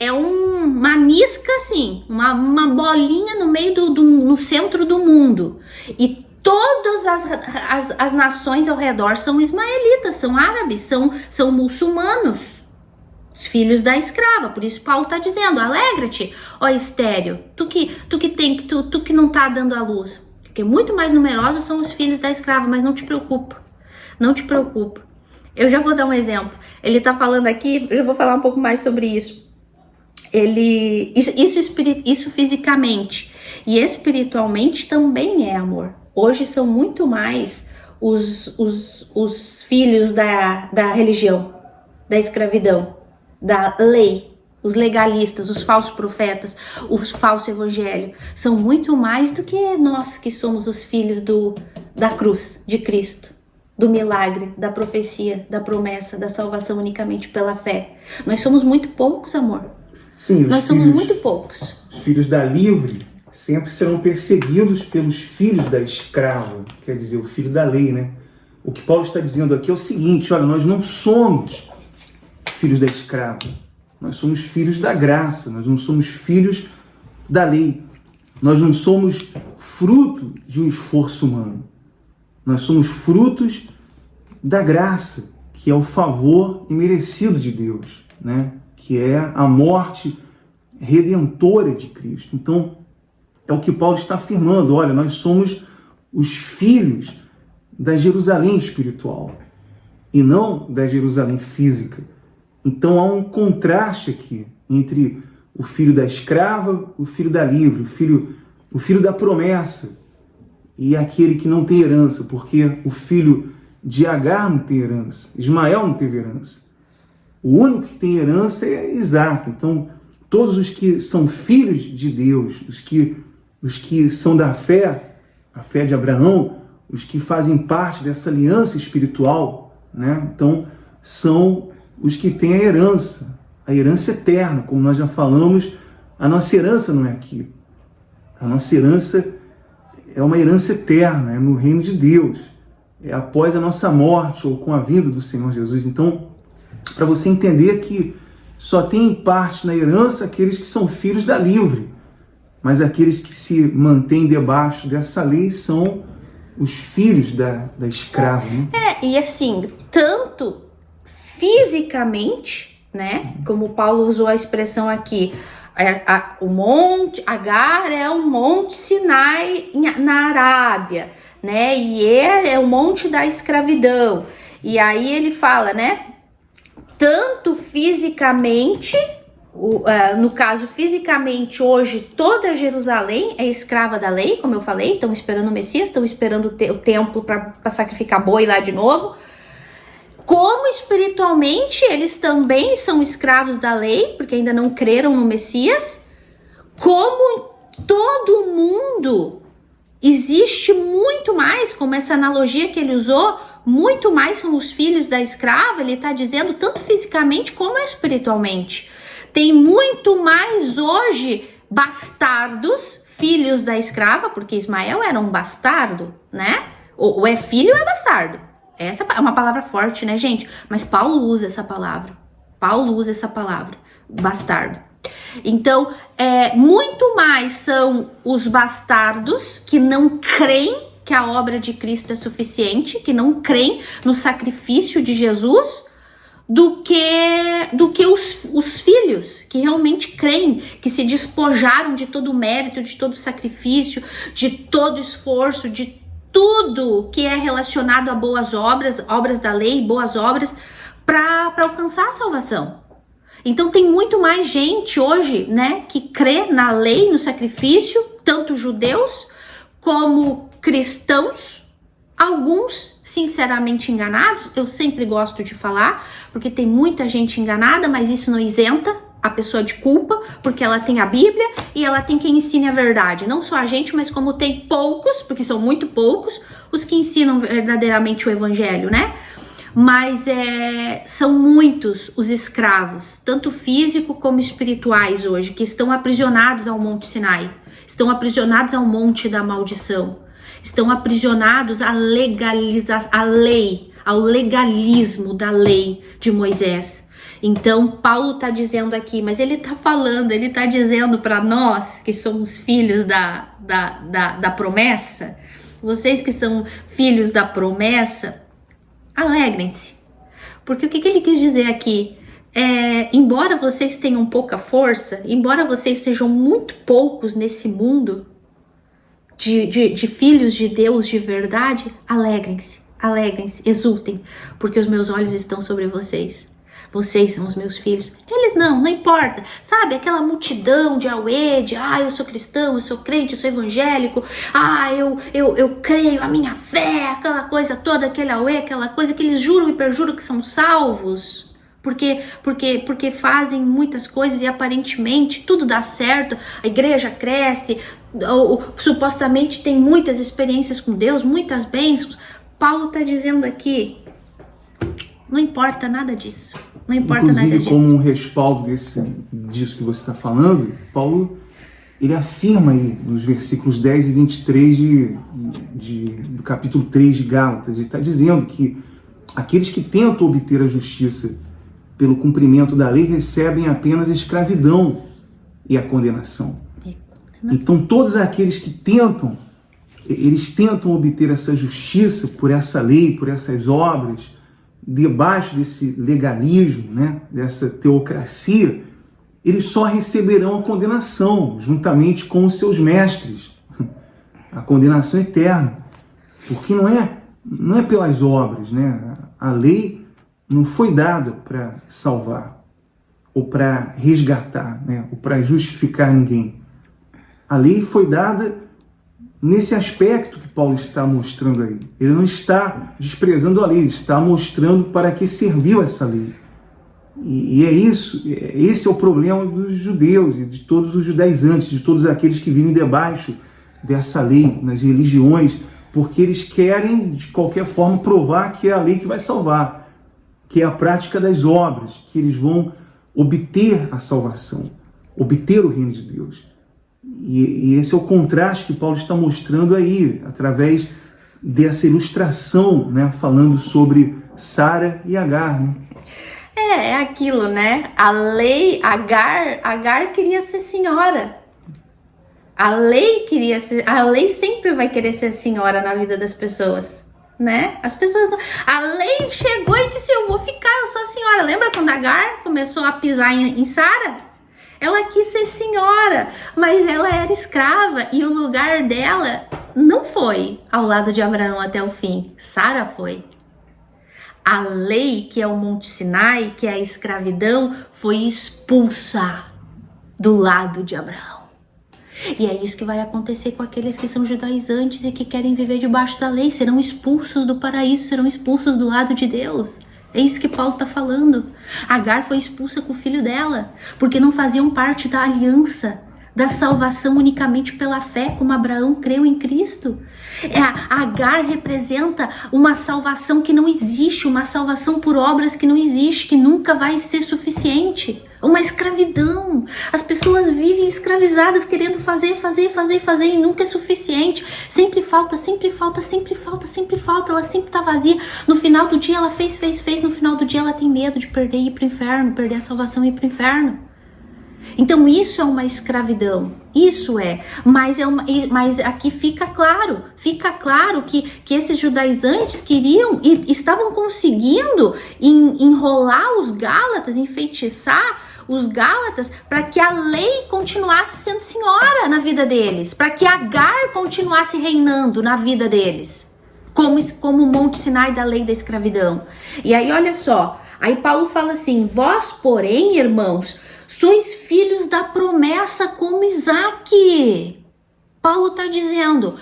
é uma nisca assim, uma bolinha no meio no centro do mundo, e todas as nações ao redor são ismaelitas, são árabes, são muçulmanos, os filhos da escrava. Por isso Paulo está dizendo: alegra-te, ó estéril, tu que não está dando à luz, porque muito mais numerosos são os filhos da escrava. Mas não te preocupa, não te preocupa. Eu já vou dar um exemplo. Ele está falando aqui, eu já vou falar um pouco mais sobre isso. Isso fisicamente e espiritualmente também é amor. Hoje são muito mais os filhos da religião, da escravidão, da lei, os legalistas, os falsos profetas, os falsos evangelhos. São muito mais do que nós que somos os filhos da cruz de Cristo, do milagre, da profecia, da promessa, da salvação unicamente pela fé. Nós somos muito poucos, amor. Sim, nós somos muito poucos. Os filhos da livre sempre serão perseguidos pelos filhos da escrava, quer dizer, o filho da lei, né? O que Paulo está dizendo aqui é o seguinte: olha, nós não somos filhos da escrava, nós somos filhos da graça, nós não somos filhos da lei, nós não somos fruto de um esforço humano, nós somos frutos da graça, que é o favor imerecido de Deus, né? Que é a morte redentora de Cristo. Então, é o que Paulo está afirmando: olha, nós somos os filhos da Jerusalém espiritual e não da Jerusalém física. Então há um contraste aqui entre o filho da escrava, o filho da livre, o filho da promessa e aquele que não tem herança, porque o filho de Agar não tem herança, Ismael não teve herança. O único que tem herança é Isaac. Então, todos os que são filhos de Deus, os que são da fé, a fé de Abraão, os que fazem parte dessa aliança espiritual, né? Então, são os que têm a herança eterna. Como nós já falamos, a nossa herança não é aqui. A nossa herança é uma herança eterna, é no reino de Deus. É após a nossa morte ou com a vinda do Senhor Jesus. Então, para você entender que só têm parte na herança aqueles que são filhos da livre, mas aqueles que se mantêm debaixo dessa lei são os filhos da escrava. Né? E assim, tanto fisicamente, né, como Paulo usou a expressão aqui, o monte Agar é o monte Sinai na Arábia, né, e é o monte da escravidão. E aí ele fala, né, tanto fisicamente, no caso fisicamente hoje toda Jerusalém é escrava da lei, como eu falei, estão esperando o Messias, estão esperando o templo para sacrificar boi lá de novo. Como espiritualmente eles também são escravos da lei, porque ainda não creram no Messias. Como todo mundo existe muito mais, como essa analogia que ele usou, muito mais são os filhos da escrava, ele está dizendo tanto fisicamente como espiritualmente. Tem muito mais hoje bastardos, filhos da escrava, porque Ismael era um bastardo, né? Ou é filho ou é bastardo. Essa é uma palavra forte, né, gente? Mas Paulo usa essa palavra. Bastardo. Então, muito mais são os bastardos que não creem que a obra de Cristo é suficiente, que não creem no sacrifício de Jesus, do que os filhos que realmente creem, que se despojaram de todo o mérito, de todo o sacrifício, de todo o esforço, de tudo que é relacionado a boas obras, obras da lei, boas obras, para alcançar a salvação. Então tem muito mais gente hoje, né, que crê na lei, no sacrifício, tanto judeus como cristãos, alguns sinceramente enganados. Eu sempre gosto de falar, porque tem muita gente enganada, mas isso não isenta a pessoa de culpa, porque ela tem a Bíblia e ela tem quem ensine a verdade. Não só a gente, mas como tem poucos, porque são muito poucos, os que ensinam verdadeiramente o evangelho, né? Mas são muitos os escravos, tanto físico como espirituais hoje, que estão aprisionados ao Monte Sinai, estão aprisionados ao Monte da Maldição, estão aprisionados à lei, ao legalismo da lei de Moisés. Então, Paulo está dizendo aqui, mas ele está dizendo para nós que somos filhos da promessa, vocês que são filhos da promessa, alegrem-se. Porque o que ele quis dizer aqui? Embora vocês tenham pouca força, embora vocês sejam muito poucos nesse mundo de filhos de Deus de verdade, alegrem-se, exultem, porque os meus olhos estão sobre vocês. Vocês são os meus filhos. Eles não importa. Sabe, aquela multidão de auê, eu sou cristão, eu sou crente, eu sou evangélico, eu creio, a minha fé, aquela coisa toda, aquele auê, aquela coisa que eles juram e perjuram que são salvos. Porque fazem muitas coisas e aparentemente tudo dá certo, a igreja cresce, ou supostamente tem muitas experiências com Deus, muitas bênçãos. Paulo está dizendo aqui, não importa nada disso. Não importa nada disso. Inclusive, como um respaldo disso que você está falando, Paulo, ele afirma aí nos versículos 10 e 23 do capítulo 3 de Gálatas, ele está dizendo que aqueles que tentam obter a justiça pelo cumprimento da lei recebem apenas a escravidão e a condenação. Então, todos aqueles que eles tentam obter essa justiça por essa lei, por essas obras, debaixo desse legalismo, né, dessa teocracia, eles só receberão a condenação, juntamente com os seus mestres, a condenação eterna, porque não é pelas obras, né? A lei não foi dada para salvar, ou para resgatar, né, ou para justificar ninguém. A lei foi dada nesse aspecto que Paulo está mostrando aí. Ele não está desprezando a lei, ele está mostrando para que serviu essa lei. E esse é o problema dos judeus e de todos os judaizantes, de todos aqueles que vivem debaixo dessa lei, nas religiões, porque eles querem, de qualquer forma, provar que é a lei que vai salvar, que é a prática das obras, que eles vão obter a salvação, obter o reino de Deus. E esse é o contraste que Paulo está mostrando aí, através dessa ilustração, né, falando sobre Sara e Agar. Né? É aquilo, né? A lei, Agar queria ser senhora. A lei sempre vai querer ser senhora na vida das pessoas, né? As pessoas não, a lei chegou e disse: eu vou ficar, eu sou a senhora. Lembra quando Agar começou a pisar em Sara? Ela quis ser senhora, mas ela era escrava e o lugar dela não foi ao lado de Abraão até o fim. Sara foi. A lei, que é o Monte Sinai, que é a escravidão, foi expulsa do lado de Abraão. E é isso que vai acontecer com aqueles que são judaizantes e que querem viver debaixo da lei. Serão expulsos do paraíso, serão expulsos do lado de Deus. É isso que Paulo está falando. Agar foi expulsa com o filho dela, porque não faziam parte da aliança, da salvação unicamente pela fé, como Abraão creu em Cristo. Agar representa uma salvação que não existe, uma salvação por obras que não existe, que nunca vai ser suficiente. Uma escravidão. As pessoas vivem escravizadas, querendo fazer e nunca é suficiente. Sempre falta. Ela sempre tá vazia. No final do dia ela fez. No final do dia ela tem medo de perder e ir pro inferno, perder a salvação e ir pro inferno. Então isso é uma escravidão, isso é, mas aqui fica claro que esses judaizantes queriam e estavam conseguindo enrolar os Gálatas, enfeitiçar os Gálatas para que a lei continuasse sendo senhora na vida deles, para que Agar continuasse reinando na vida deles, como o Monte Sinai da lei da escravidão. E aí olha só, aí Paulo fala assim: vós porém, irmãos, sois filhos da promessa como Isaque. Paulo está dizendo,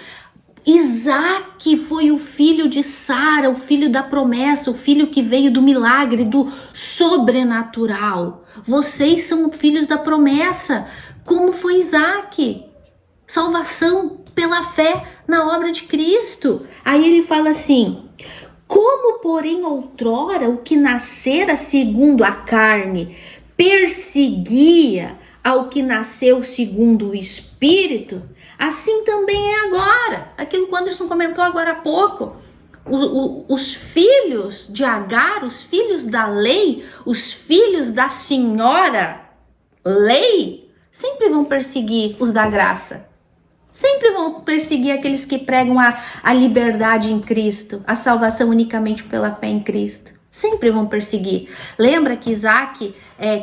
Isaque foi o filho de Sara, o filho da promessa, o filho que veio do milagre, do sobrenatural. Vocês são filhos da promessa, como foi Isaque. Salvação pela fé na obra de Cristo. Aí ele fala assim: como porém outrora o que nascera segundo a carne perseguia ao que nasceu segundo o Espírito, assim também é agora. Aquilo que o Anderson comentou agora há pouco. Os filhos de Agar, os filhos da lei, os filhos da senhora lei, sempre vão perseguir os da graça. Sempre vão perseguir aqueles que pregam a liberdade em Cristo, a salvação unicamente pela fé em Cristo. Sempre vão perseguir. Lembra que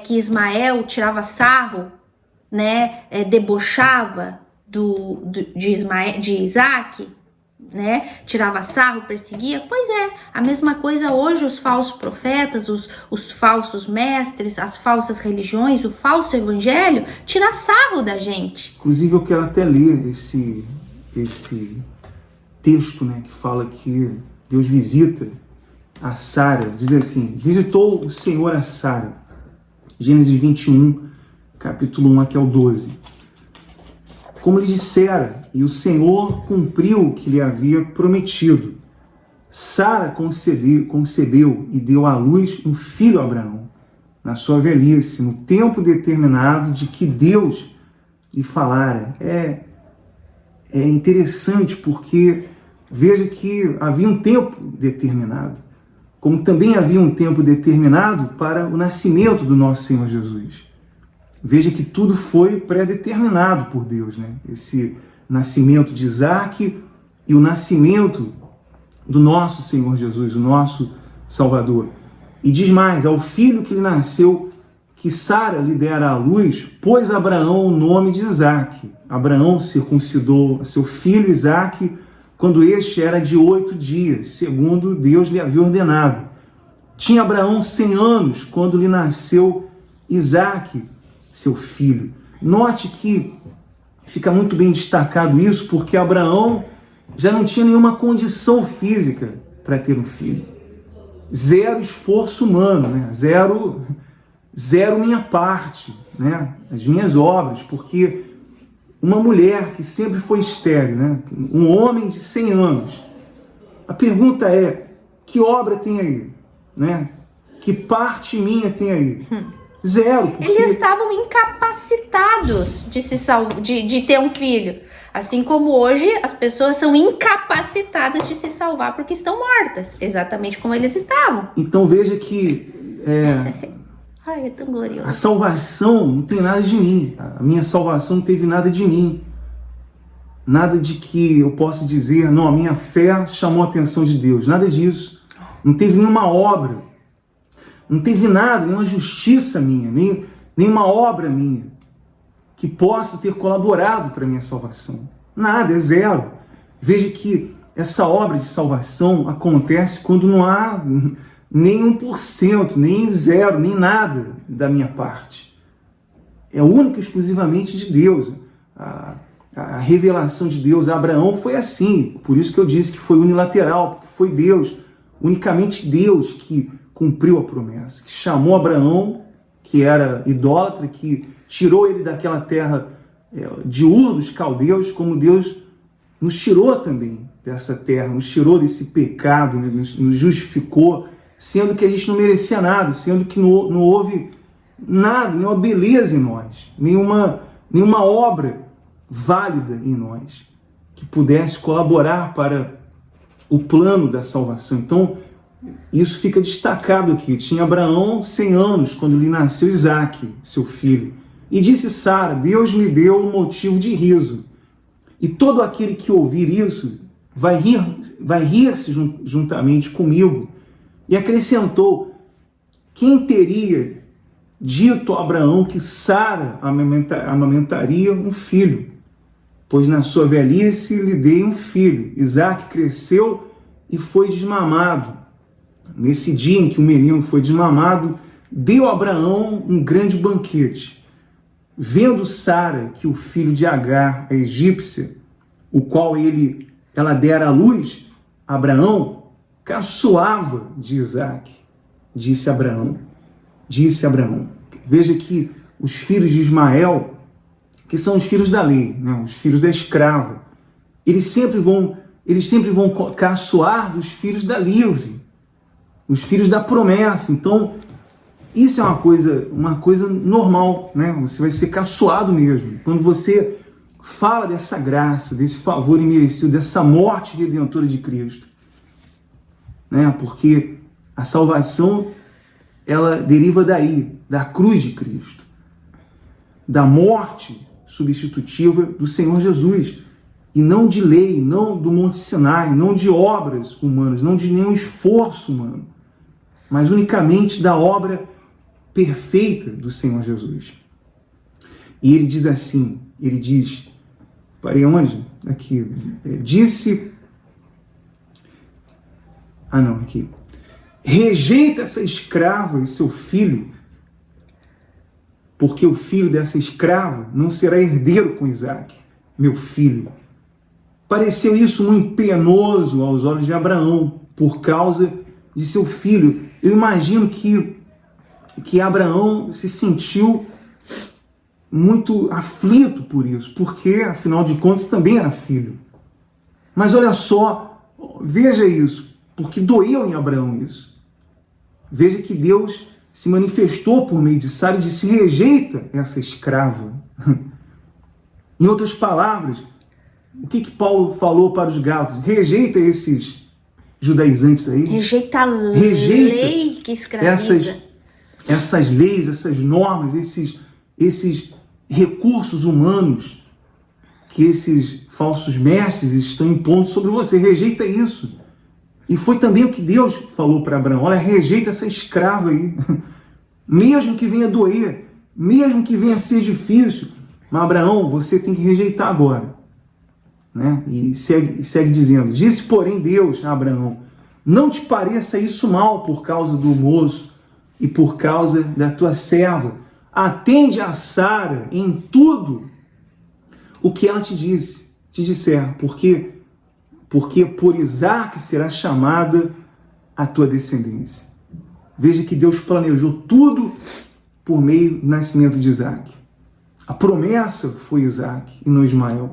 que Ismael tirava sarro, né? Debochava de Isaque, né? Tirava sarro, perseguia. Pois é, a mesma coisa hoje os falsos profetas, os falsos mestres, as falsas religiões, o falso evangelho, tira sarro da gente. Inclusive eu quero até ler esse texto, né, que fala que Deus visita a Sara, diz assim: visitou o Senhor a Sara. Gênesis 21, capítulo 1 até o 12. Como lhe dissera, e o Senhor cumpriu o que lhe havia prometido. Sara concebeu e deu à luz um filho a Abraão, na sua velhice, no tempo determinado de que Deus lhe falara. É interessante porque veja que havia um tempo determinado, como também havia um tempo determinado para o nascimento do nosso Senhor Jesus. Veja que tudo foi pré-determinado por Deus, né? Esse nascimento de Isaque e o nascimento do nosso Senhor Jesus, o nosso Salvador. E diz mais: ao filho que lhe nasceu, que Sara lhe dera à luz, pôs Abraão o nome de Isaque. Abraão circuncidou a seu filho Isaque quando este era de 8 dias, segundo Deus lhe havia ordenado. Tinha Abraão 100 anos quando lhe nasceu Isaque, seu filho. Note que fica muito bem destacado isso, porque Abraão já não tinha nenhuma condição física para ter um filho. Zero esforço humano, né? Zero minha parte, né? As minhas obras, porque uma mulher que sempre foi estéril, né? Um homem de 100 anos. A pergunta é: que obra tem aí? Né? Que parte minha tem aí? Zero. Porque eles estavam incapacitados de ter um filho. Assim como hoje as pessoas são incapacitadas de se salvar porque estão mortas. Exatamente como eles estavam. Então veja que Ai, é tão glorioso. A salvação não tem nada de mim. A minha salvação não teve nada de mim. Nada de que eu possa dizer, não, a minha fé chamou a atenção de Deus. Nada disso. Não teve nenhuma obra. Não teve nada, nenhuma justiça minha, nenhuma obra minha que possa ter colaborado para a minha salvação. Nada, é zero. Veja que essa obra de salvação acontece quando não há nem 1%, nem zero, nem nada da minha parte. É única e exclusivamente de Deus. A revelação de Deus a Abraão foi assim. Por isso que eu disse que foi unilateral, porque foi Deus, unicamente Deus que cumpriu a promessa, que chamou Abraão, que era idólatra, que tirou ele daquela terra de Ur dos caldeus, como Deus nos tirou também dessa terra, nos tirou desse pecado, nos justificou, sendo que a gente não merecia nada, sendo que não houve nada, nenhuma beleza em nós, nenhuma obra válida em nós, que pudesse colaborar para o plano da salvação. Então, isso fica destacado aqui. Tinha Abraão 100 anos quando lhe nasceu Isaque, seu filho. E disse Sara, Deus me deu um motivo de riso. E todo aquele que ouvir isso vai rir-se juntamente comigo. E acrescentou, quem teria dito a Abraão que Sara amamentaria um filho? Pois na sua velhice lhe dei um filho. Isaque cresceu e foi desmamado. Nesse dia em que o menino foi desmamado, deu a Abraão um grande banquete. Vendo Sara que o filho de Agar, a egípcia, o qual ela dera à luz, Abraão caçoava de Isaque. Disse Abraão. Veja que os filhos de Ismael, que são os filhos da lei, né, os filhos da escrava, eles sempre vão caçoar dos filhos da livre, os filhos da promessa. Então, isso é uma coisa normal, né? Você vai ser caçoado mesmo. Quando você fala dessa graça, desse favor imerecido, dessa morte redentora de Cristo, né? Porque a salvação, ela deriva daí, da cruz de Cristo, da morte substitutiva do Senhor Jesus, e não de lei, não do Monte Sinai, não de obras humanas, não de nenhum esforço humano, mas unicamente da obra perfeita do Senhor Jesus. E ele diz assim, parei onde? Aqui, aqui. Rejeita essa escrava e seu filho, porque o filho dessa escrava não será herdeiro com Isaque, meu filho. Pareceu isso muito penoso aos olhos de Abraão, por causa de seu filho. Eu imagino que Abraão se sentiu muito aflito por isso, porque, afinal de contas, também era filho. Mas olha só, veja isso, porque doeu em Abraão isso. Veja que Deus se manifestou por meio de Sara e disse, rejeita essa escrava. Em outras palavras, o que Paulo falou para os Gálatas? Rejeita esses judaizantes aí. Rejeita a lei que escraviza. Essas leis, essas normas, esses recursos humanos que esses falsos mestres estão impondo sobre você. Rejeita isso. E foi também o que Deus falou para Abraão. Olha, rejeita essa escrava aí. Mesmo que venha doer, mesmo que venha ser difícil, mas Abraão, você tem que rejeitar agora. Né? E segue dizendo, disse porém Deus a Abraão, não te pareça isso mal por causa do moço e por causa da tua serva. Atende a Sara em tudo o que ela te disser, porque por Isaque será chamada a tua descendência. Veja que Deus planejou tudo por meio do nascimento de Isaque. A promessa foi Isaque e não Ismael.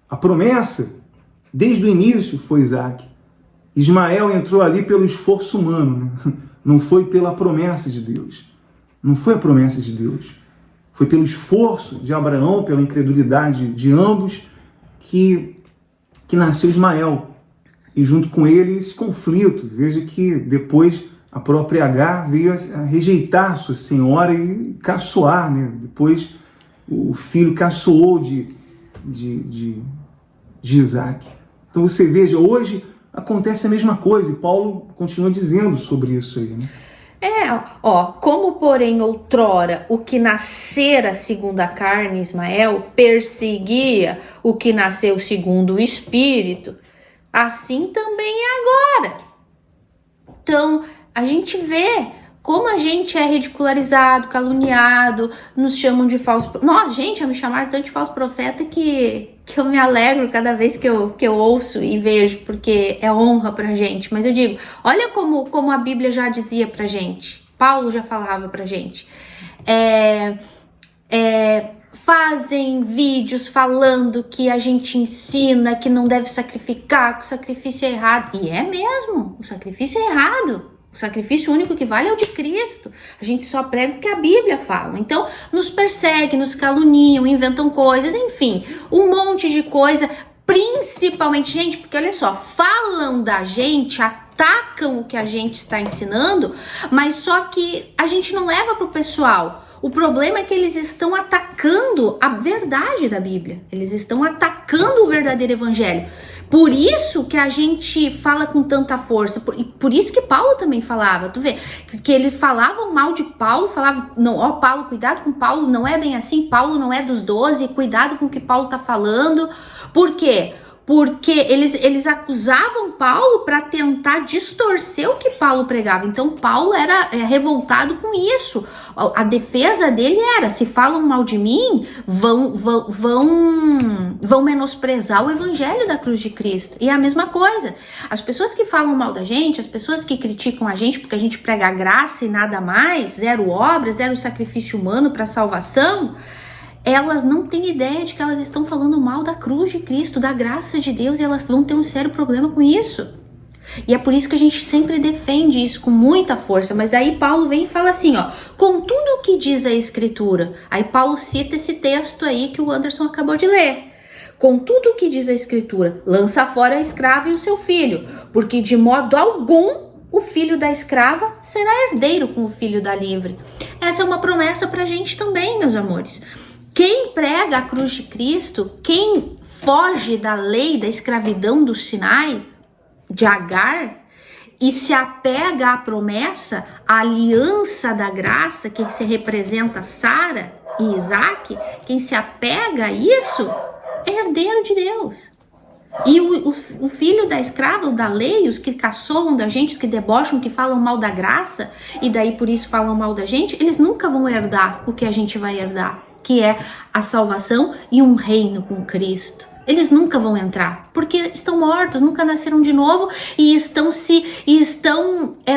A promessa, desde o início, foi Isaque. Ismael entrou ali pelo esforço humano, né? Não foi pela promessa de Deus. Não foi a promessa de Deus. Foi pelo esforço de Abraão, pela incredulidade de ambos, que nasceu Ismael. E junto com ele esse conflito. Veja que depois A própria Agar veio a rejeitar sua senhora e caçoar, né? Depois o filho caçoou de Isaac. Então você veja, hoje acontece a mesma coisa e Paulo continua dizendo sobre isso aí, né? Como porém outrora o que nascera segundo a carne, Ismael, perseguia o que nasceu segundo o Espírito, assim também é agora. Então, a gente vê como a gente é ridicularizado, caluniado, nos chamam de falso... Nossa, gente, me chamaram tanto de falso profeta que eu me alegro cada vez que eu ouço e vejo, porque é honra pra gente. Mas eu digo, olha como a Bíblia já dizia pra gente, Paulo já falava pra gente. Fazem vídeos falando que a gente ensina que não deve sacrificar, que o sacrifício é errado. E é mesmo, o sacrifício é errado. O sacrifício único que vale é o de Cristo. A gente só prega o que a Bíblia fala. Então, nos perseguem, nos caluniam, inventam coisas, enfim, um monte de coisa. Principalmente, gente, porque olha só, falam da gente, atacam o que a gente está ensinando, mas só que a gente não leva para o pessoal. O problema é que eles estão atacando a verdade da Bíblia. Eles estão atacando o verdadeiro evangelho. Por isso que a gente fala com tanta força, por isso que Paulo também falava, tu vê, que eles falavam mal de Paulo, falavam, não, Paulo, cuidado com Paulo, não é bem assim, Paulo não é dos 12, cuidado com o que Paulo tá falando. Por quê? Porque eles acusavam Paulo para tentar distorcer o que Paulo pregava. Então Paulo era revoltado com isso. A defesa dele era, se falam mal de mim, vão menosprezar o evangelho da cruz de Cristo. E é a mesma coisa. As pessoas que falam mal da gente, as pessoas que criticam a gente porque a gente prega graça e nada mais, zero obras, zero sacrifício humano para salvação, elas não têm ideia de que elas estão falando mal da cruz de Cristo, da graça de Deus, e elas vão ter um sério problema com isso. E é por isso que a gente sempre defende isso com muita força. Mas daí Paulo vem e fala assim, com tudo o que diz a Escritura. Aí Paulo cita esse texto aí que o Anderson acabou de ler. Com tudo o que diz a Escritura, lança fora a escrava e o seu filho, porque de modo algum o filho da escrava será herdeiro com o filho da livre. Essa é uma promessa pra gente também, meus amores. Quem prega a cruz de Cristo, quem foge da lei da escravidão do Sinai, de Agar, e se apega à promessa, à aliança da graça, que se representa Sara e Isaac, quem se apega a isso é herdeiro de Deus. E o filho da escrava, da lei, os que caçoam da gente, os que debocham, que falam mal da graça, e daí por isso falam mal da gente, eles nunca vão herdar o que a gente vai herdar, que é a salvação e um reino com Cristo. Eles nunca vão entrar, porque estão mortos, nunca nasceram de novo e estão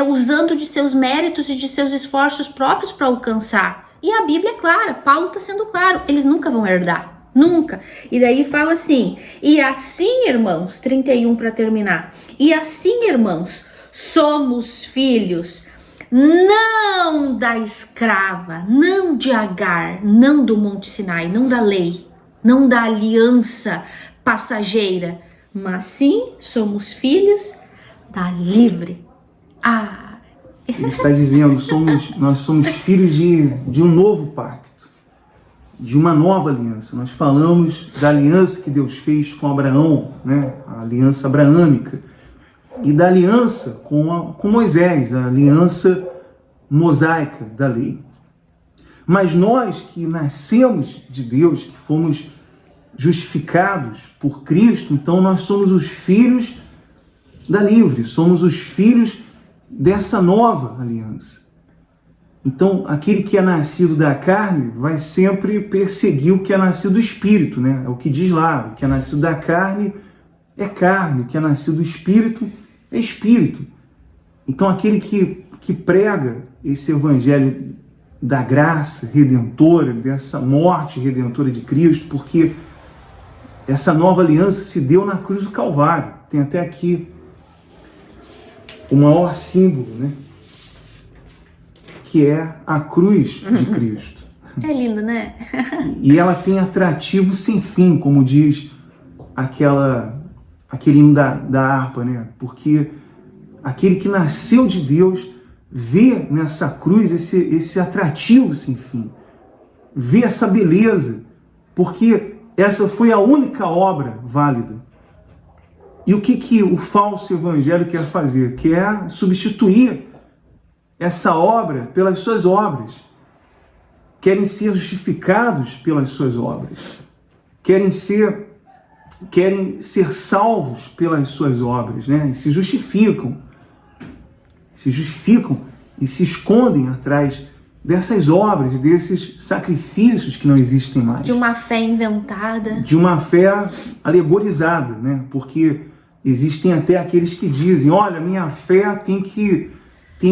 usando de seus méritos e de seus esforços próprios para alcançar. E a Bíblia é clara, Paulo está sendo claro, eles nunca vão herdar, nunca. E daí fala assim, e assim, irmãos, 31 para terminar, e assim, irmãos, somos filhos, não da escrava, não de Agar, não do Monte Sinai, não da lei, não da aliança passageira, mas sim somos filhos da livre. Ele está dizendo, nós somos filhos de um novo pacto, de uma nova aliança. Nós falamos da aliança que Deus fez com Abraão, né? A aliança abraâmica, e da aliança com Moisés, a aliança mosaica da lei. Mas nós que nascemos de Deus, que fomos justificados por Cristo, então nós somos os filhos da livre, somos os filhos dessa nova aliança. Então, aquele que é nascido da carne vai sempre perseguir o que é nascido do Espírito, né? É o que diz lá, o que é nascido da carne, o que é nascido do Espírito é Espírito. Então, aquele que prega esse evangelho da graça redentora, dessa morte redentora de Cristo, porque essa nova aliança se deu na cruz do Calvário. Tem até aqui o maior símbolo, né? Que é a cruz de Cristo. É lindo, né? E ela tem atrativo sem fim, como diz aquele hino da harpa, né? Porque aquele que nasceu de Deus vê nessa cruz esse atrativo sem fim, vê essa beleza, porque essa foi a única obra válida. E o que o falso evangelho quer fazer? Quer substituir essa obra pelas suas obras. Querem ser justificados pelas suas obras. Querem ser salvos pelas suas obras, né? E se justificam e se escondem atrás dessas obras, desses sacrifícios que não existem mais. De uma fé inventada. De uma fé alegorizada, né? Porque existem até aqueles que dizem, olha, a minha fé tem que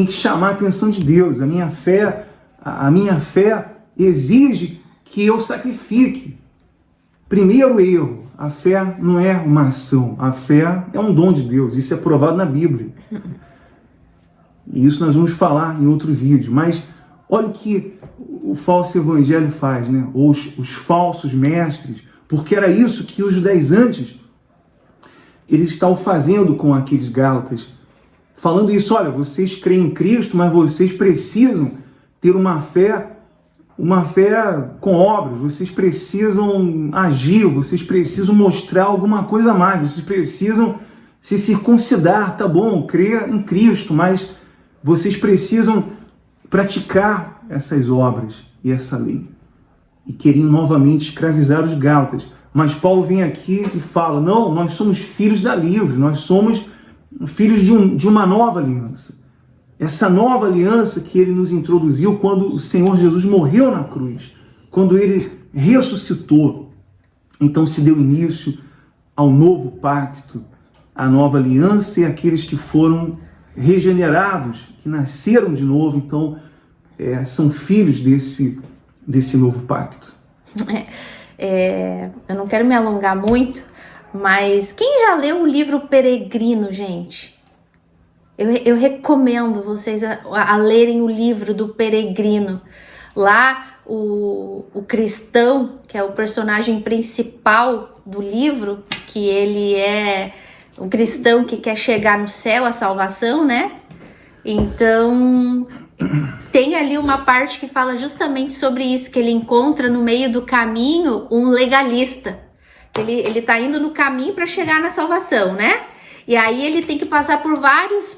chamar a atenção de Deus, a minha fé exige que eu sacrifique. Primeiro erro, a fé não é uma ação, a fé é um dom de Deus, isso é provado na Bíblia. E isso nós vamos falar em outro vídeo, mas olha o que o falso evangelho faz, né? Ou os falsos mestres, porque era isso que os judaizantes eles estavam fazendo com aqueles gálatas, falando isso, olha, vocês creem em Cristo, mas vocês precisam ter uma fé com obras, vocês precisam agir, vocês precisam mostrar alguma coisa a mais, vocês precisam se circuncidar, tá bom, crer em Cristo, mas vocês precisam praticar essas obras e essa lei. E queriam novamente escravizar os gálatas. Mas Paulo vem aqui e fala, não, nós somos filhos da livre, nós somos filhos de uma nova aliança. Essa nova aliança que ele nos introduziu quando o Senhor Jesus morreu na cruz, quando ele ressuscitou. Então se deu início ao novo pacto, à nova aliança, e aqueles que foram regenerados, que nasceram de novo, então são filhos desse novo pacto. Eu não quero me alongar muito, mas quem já leu o livro Peregrino, gente? Eu recomendo vocês a lerem o livro do Peregrino. Lá, o cristão, que é o personagem principal do livro, que ele é um cristão que quer chegar no céu, a salvação, né? Então, tem ali uma parte que fala justamente sobre isso, que ele encontra no meio do caminho um legalista. Ele tá indo no caminho para chegar na salvação, né? E aí ele tem que passar por vários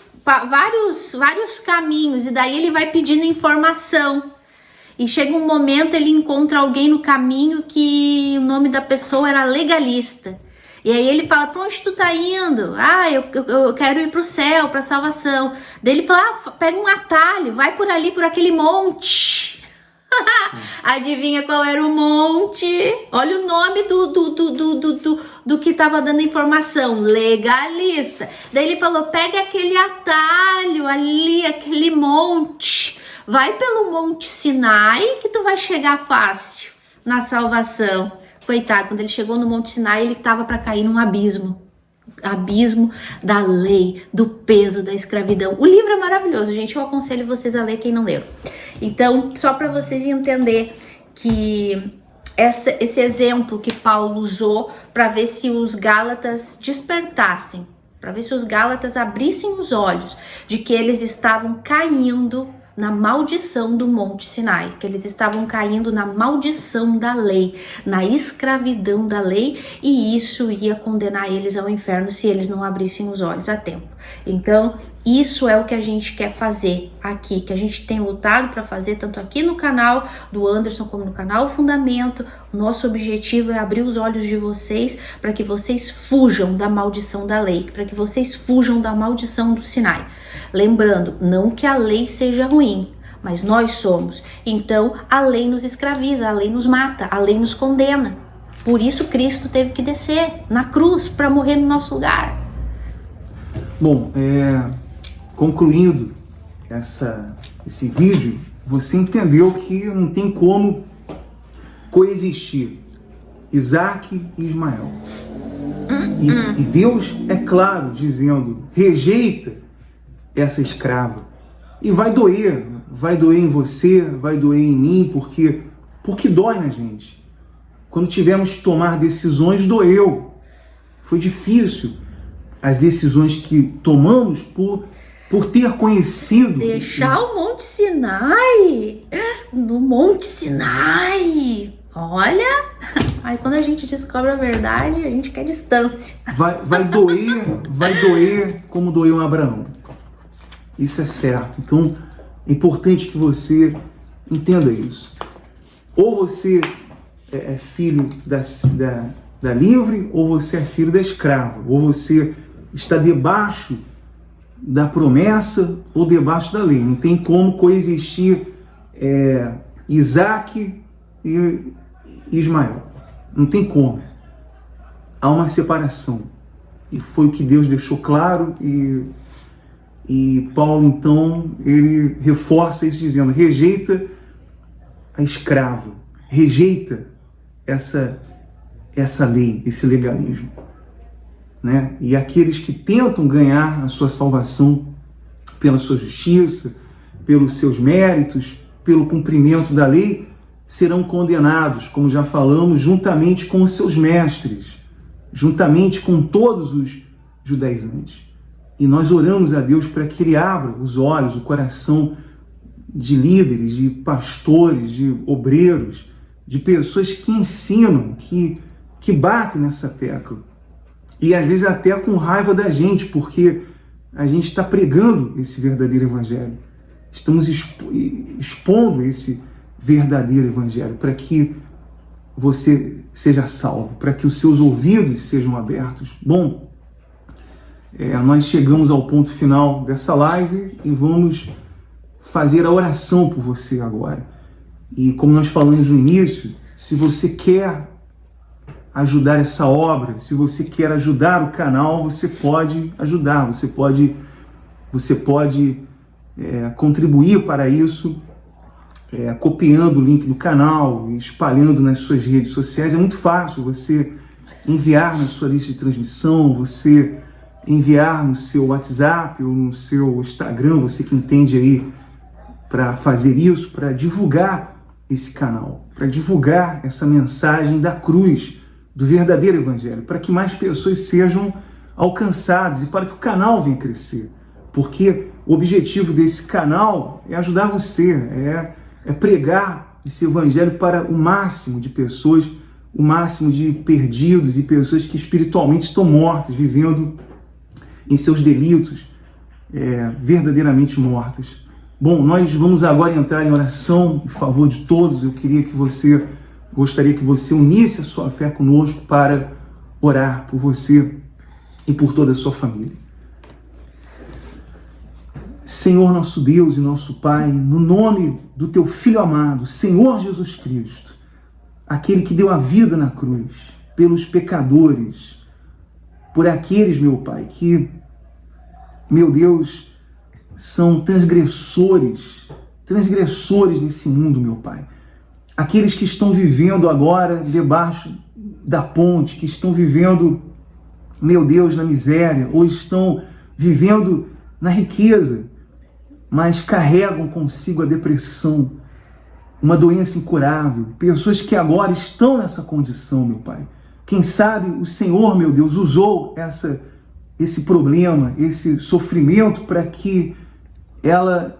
caminhos, e daí ele vai pedindo informação. E chega um momento, ele encontra alguém no caminho que o nome da pessoa era legalista. E aí ele fala, pra onde tu tá indo? Ah, eu quero ir pro céu, pra salvação. Daí ele fala, pega um atalho, vai por ali, por aquele monte. Adivinha qual era o monte? Olha o nome do que tava dando informação, legalista. Daí ele falou, pega aquele atalho ali, aquele monte. Vai pelo Monte Sinai que tu vai chegar fácil na salvação. Coitado, quando ele chegou no Monte Sinai, ele estava para cair num abismo da lei, do peso da escravidão. O livro é maravilhoso, gente, eu aconselho vocês a ler quem não leu. Então, só para vocês entenderem que esse exemplo que Paulo usou para ver se os gálatas despertassem, para ver se os gálatas abrissem os olhos de que eles estavam caindo na maldição do Monte Sinai, que eles estavam caindo na maldição da lei, na escravidão da lei, e isso ia condenar eles ao inferno se eles não abrissem os olhos a tempo. Então, isso é o que a gente quer fazer aqui, que a gente tem lutado para fazer, tanto aqui no canal do Anderson como no canal Fundamento. O nosso objetivo é abrir os olhos de vocês para que vocês fujam da maldição da lei, para que vocês fujam da maldição do Sinai. Lembrando, não que a lei seja ruim, mas nós somos. Então, a lei nos escraviza, a lei nos mata, a lei nos condena. Por isso, Cristo teve que descer na cruz para morrer no nosso lugar. Bom, concluindo esse vídeo, você entendeu que não tem como coexistir Isaac e Ismael. E Deus é claro, dizendo, rejeita essa escrava. E vai doer em você, vai doer em mim, porque dói na gente. Quando tivemos que tomar decisões, doeu. Foi difícil as decisões que tomamos por por ter conhecido... Deixar o Monte Sinai, no Monte Sinai, olha, aí quando a gente descobre a verdade, a gente quer distância. Vai doer como doeu em Abraão. Isso é certo. Então, é importante que você entenda isso. Ou você é filho da livre, ou você é filho da escrava. Ou você está debaixo da promessa ou debaixo da lei. Não tem como coexistir Isaac e Ismael. Não tem como. Há uma separação. E foi o que Deus deixou claro, e Paulo, então, ele reforça isso dizendo: rejeita a escrava, rejeita essa lei, esse legalismo. Né? E aqueles que tentam ganhar a sua salvação pela sua justiça, pelos seus méritos, pelo cumprimento da lei, serão condenados, como já falamos, juntamente com os seus mestres, juntamente com todos os judaizantes. E nós oramos a Deus para que Ele abra os olhos, o coração de líderes, de pastores, de obreiros, de pessoas que ensinam, que batem nessa tecla. E às vezes até com raiva da gente, porque a gente está pregando esse verdadeiro evangelho. Estamos expondo esse verdadeiro evangelho para que você seja salvo, para que os seus ouvidos sejam abertos. Bom, nós chegamos ao ponto final dessa live e vamos fazer a oração por você agora. E como nós falamos no início, se você quer ajudar essa obra, se você quer ajudar o canal, você pode ajudar, você pode contribuir para isso, copiando o link do canal, espalhando nas suas redes sociais. É muito fácil você enviar na sua lista de transmissão, você enviar no seu WhatsApp ou no seu Instagram, você que entende aí para fazer isso, para divulgar esse canal, para divulgar essa mensagem da cruz, do verdadeiro evangelho, para que mais pessoas sejam alcançadas e para que o canal venha crescer. Porque o objetivo desse canal é ajudar você, é pregar esse evangelho para o máximo de pessoas, o máximo de perdidos e pessoas que espiritualmente estão mortas, vivendo em seus delitos, verdadeiramente mortas. Bom, nós vamos agora entrar em oração em favor de todos. Eu gostaria que você unisse a sua fé conosco para orar por você e por toda a sua família. Senhor nosso Deus e nosso Pai, no nome do Teu Filho amado, Senhor Jesus Cristo, aquele que deu a vida na cruz pelos pecadores, por aqueles, meu Pai, que, meu Deus, são transgressores nesse mundo, meu Pai. Aqueles que estão vivendo agora debaixo da ponte, que estão vivendo, meu Deus, na miséria, ou estão vivendo na riqueza, mas carregam consigo a depressão, uma doença incurável. Pessoas que agora estão nessa condição, meu Pai. Quem sabe o Senhor, meu Deus, usou esse problema, esse sofrimento para que ela,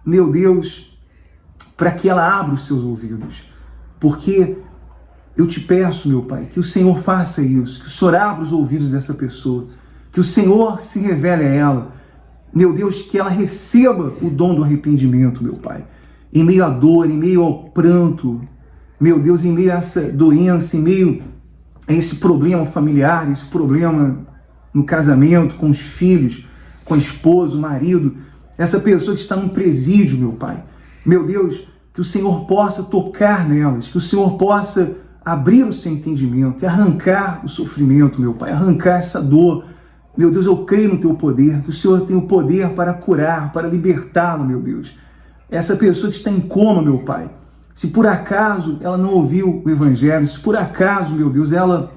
meu Deus, para que ela abra os seus ouvidos. Porque eu te peço, meu Pai, que o Senhor faça isso, que o Senhor abra os ouvidos dessa pessoa, que o Senhor se revele a ela, meu Deus, que ela receba o dom do arrependimento, meu Pai, em meio à dor, em meio ao pranto, meu Deus, em meio a essa doença, em meio a esse problema familiar, esse problema no casamento, com os filhos, com a esposa, o marido, essa pessoa que está num presídio, meu Pai. Meu Deus, que o Senhor possa tocar nelas, que o Senhor possa abrir o seu entendimento e arrancar o sofrimento, meu Pai, arrancar essa dor. Meu Deus, eu creio no Teu poder, que o Senhor tem o poder para curar, para libertá-lo, meu Deus. Essa pessoa que está em coma, meu Pai, se por acaso ela não ouviu o Evangelho, se por acaso, meu Deus, ela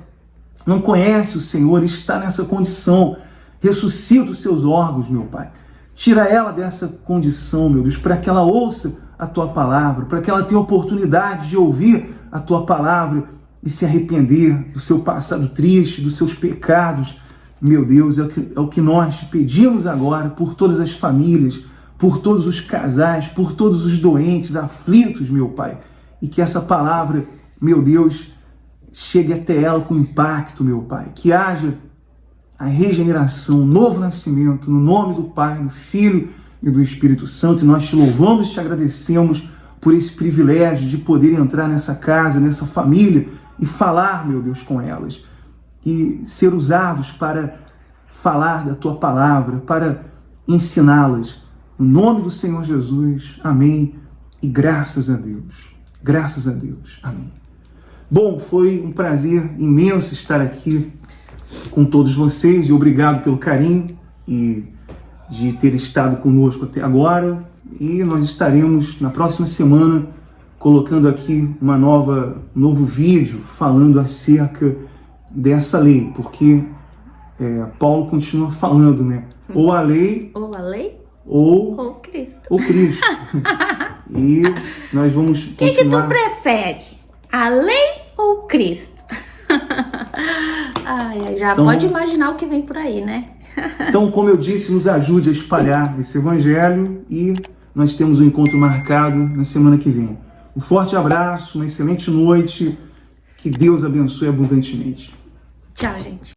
não conhece o Senhor, está nessa condição, ressuscita os seus órgãos, meu Pai. Tira ela dessa condição, meu Deus, para que ela ouça a Tua palavra, para que ela tenha oportunidade de ouvir a Tua palavra e se arrepender do seu passado triste, dos seus pecados. meu Deus, é o que nós pedimos agora por todas as famílias, por todos os casais, por todos os doentes, aflitos, meu Pai. E que essa palavra, meu Deus, chegue até ela com impacto, meu Pai. Que haja a regeneração, o novo nascimento, no nome do Pai, do Filho e do Espírito Santo. E nós te louvamos e te agradecemos por esse privilégio de poder entrar nessa casa, nessa família e falar, meu Deus, com elas. E ser usados para falar da Tua palavra, para ensiná-las. No nome do Senhor Jesus, amém. E graças a Deus. Graças a Deus. Amém. Bom, foi um prazer imenso estar aqui com todos vocês e obrigado pelo carinho e de ter estado conosco até agora. E nós estaremos na próxima semana colocando aqui um novo vídeo falando acerca dessa lei, porque Paulo continua falando, né? Ou a lei, ou Cristo. Ou Cristo. E nós vamos continuar... Quem que tu prefere? A lei ou Cristo? Já então, pode imaginar o que vem por aí, né? Então, como eu disse, nos ajude a espalhar esse evangelho e nós temos um encontro marcado na semana que vem. Um forte abraço, uma excelente noite, que Deus abençoe abundantemente. Tchau, gente.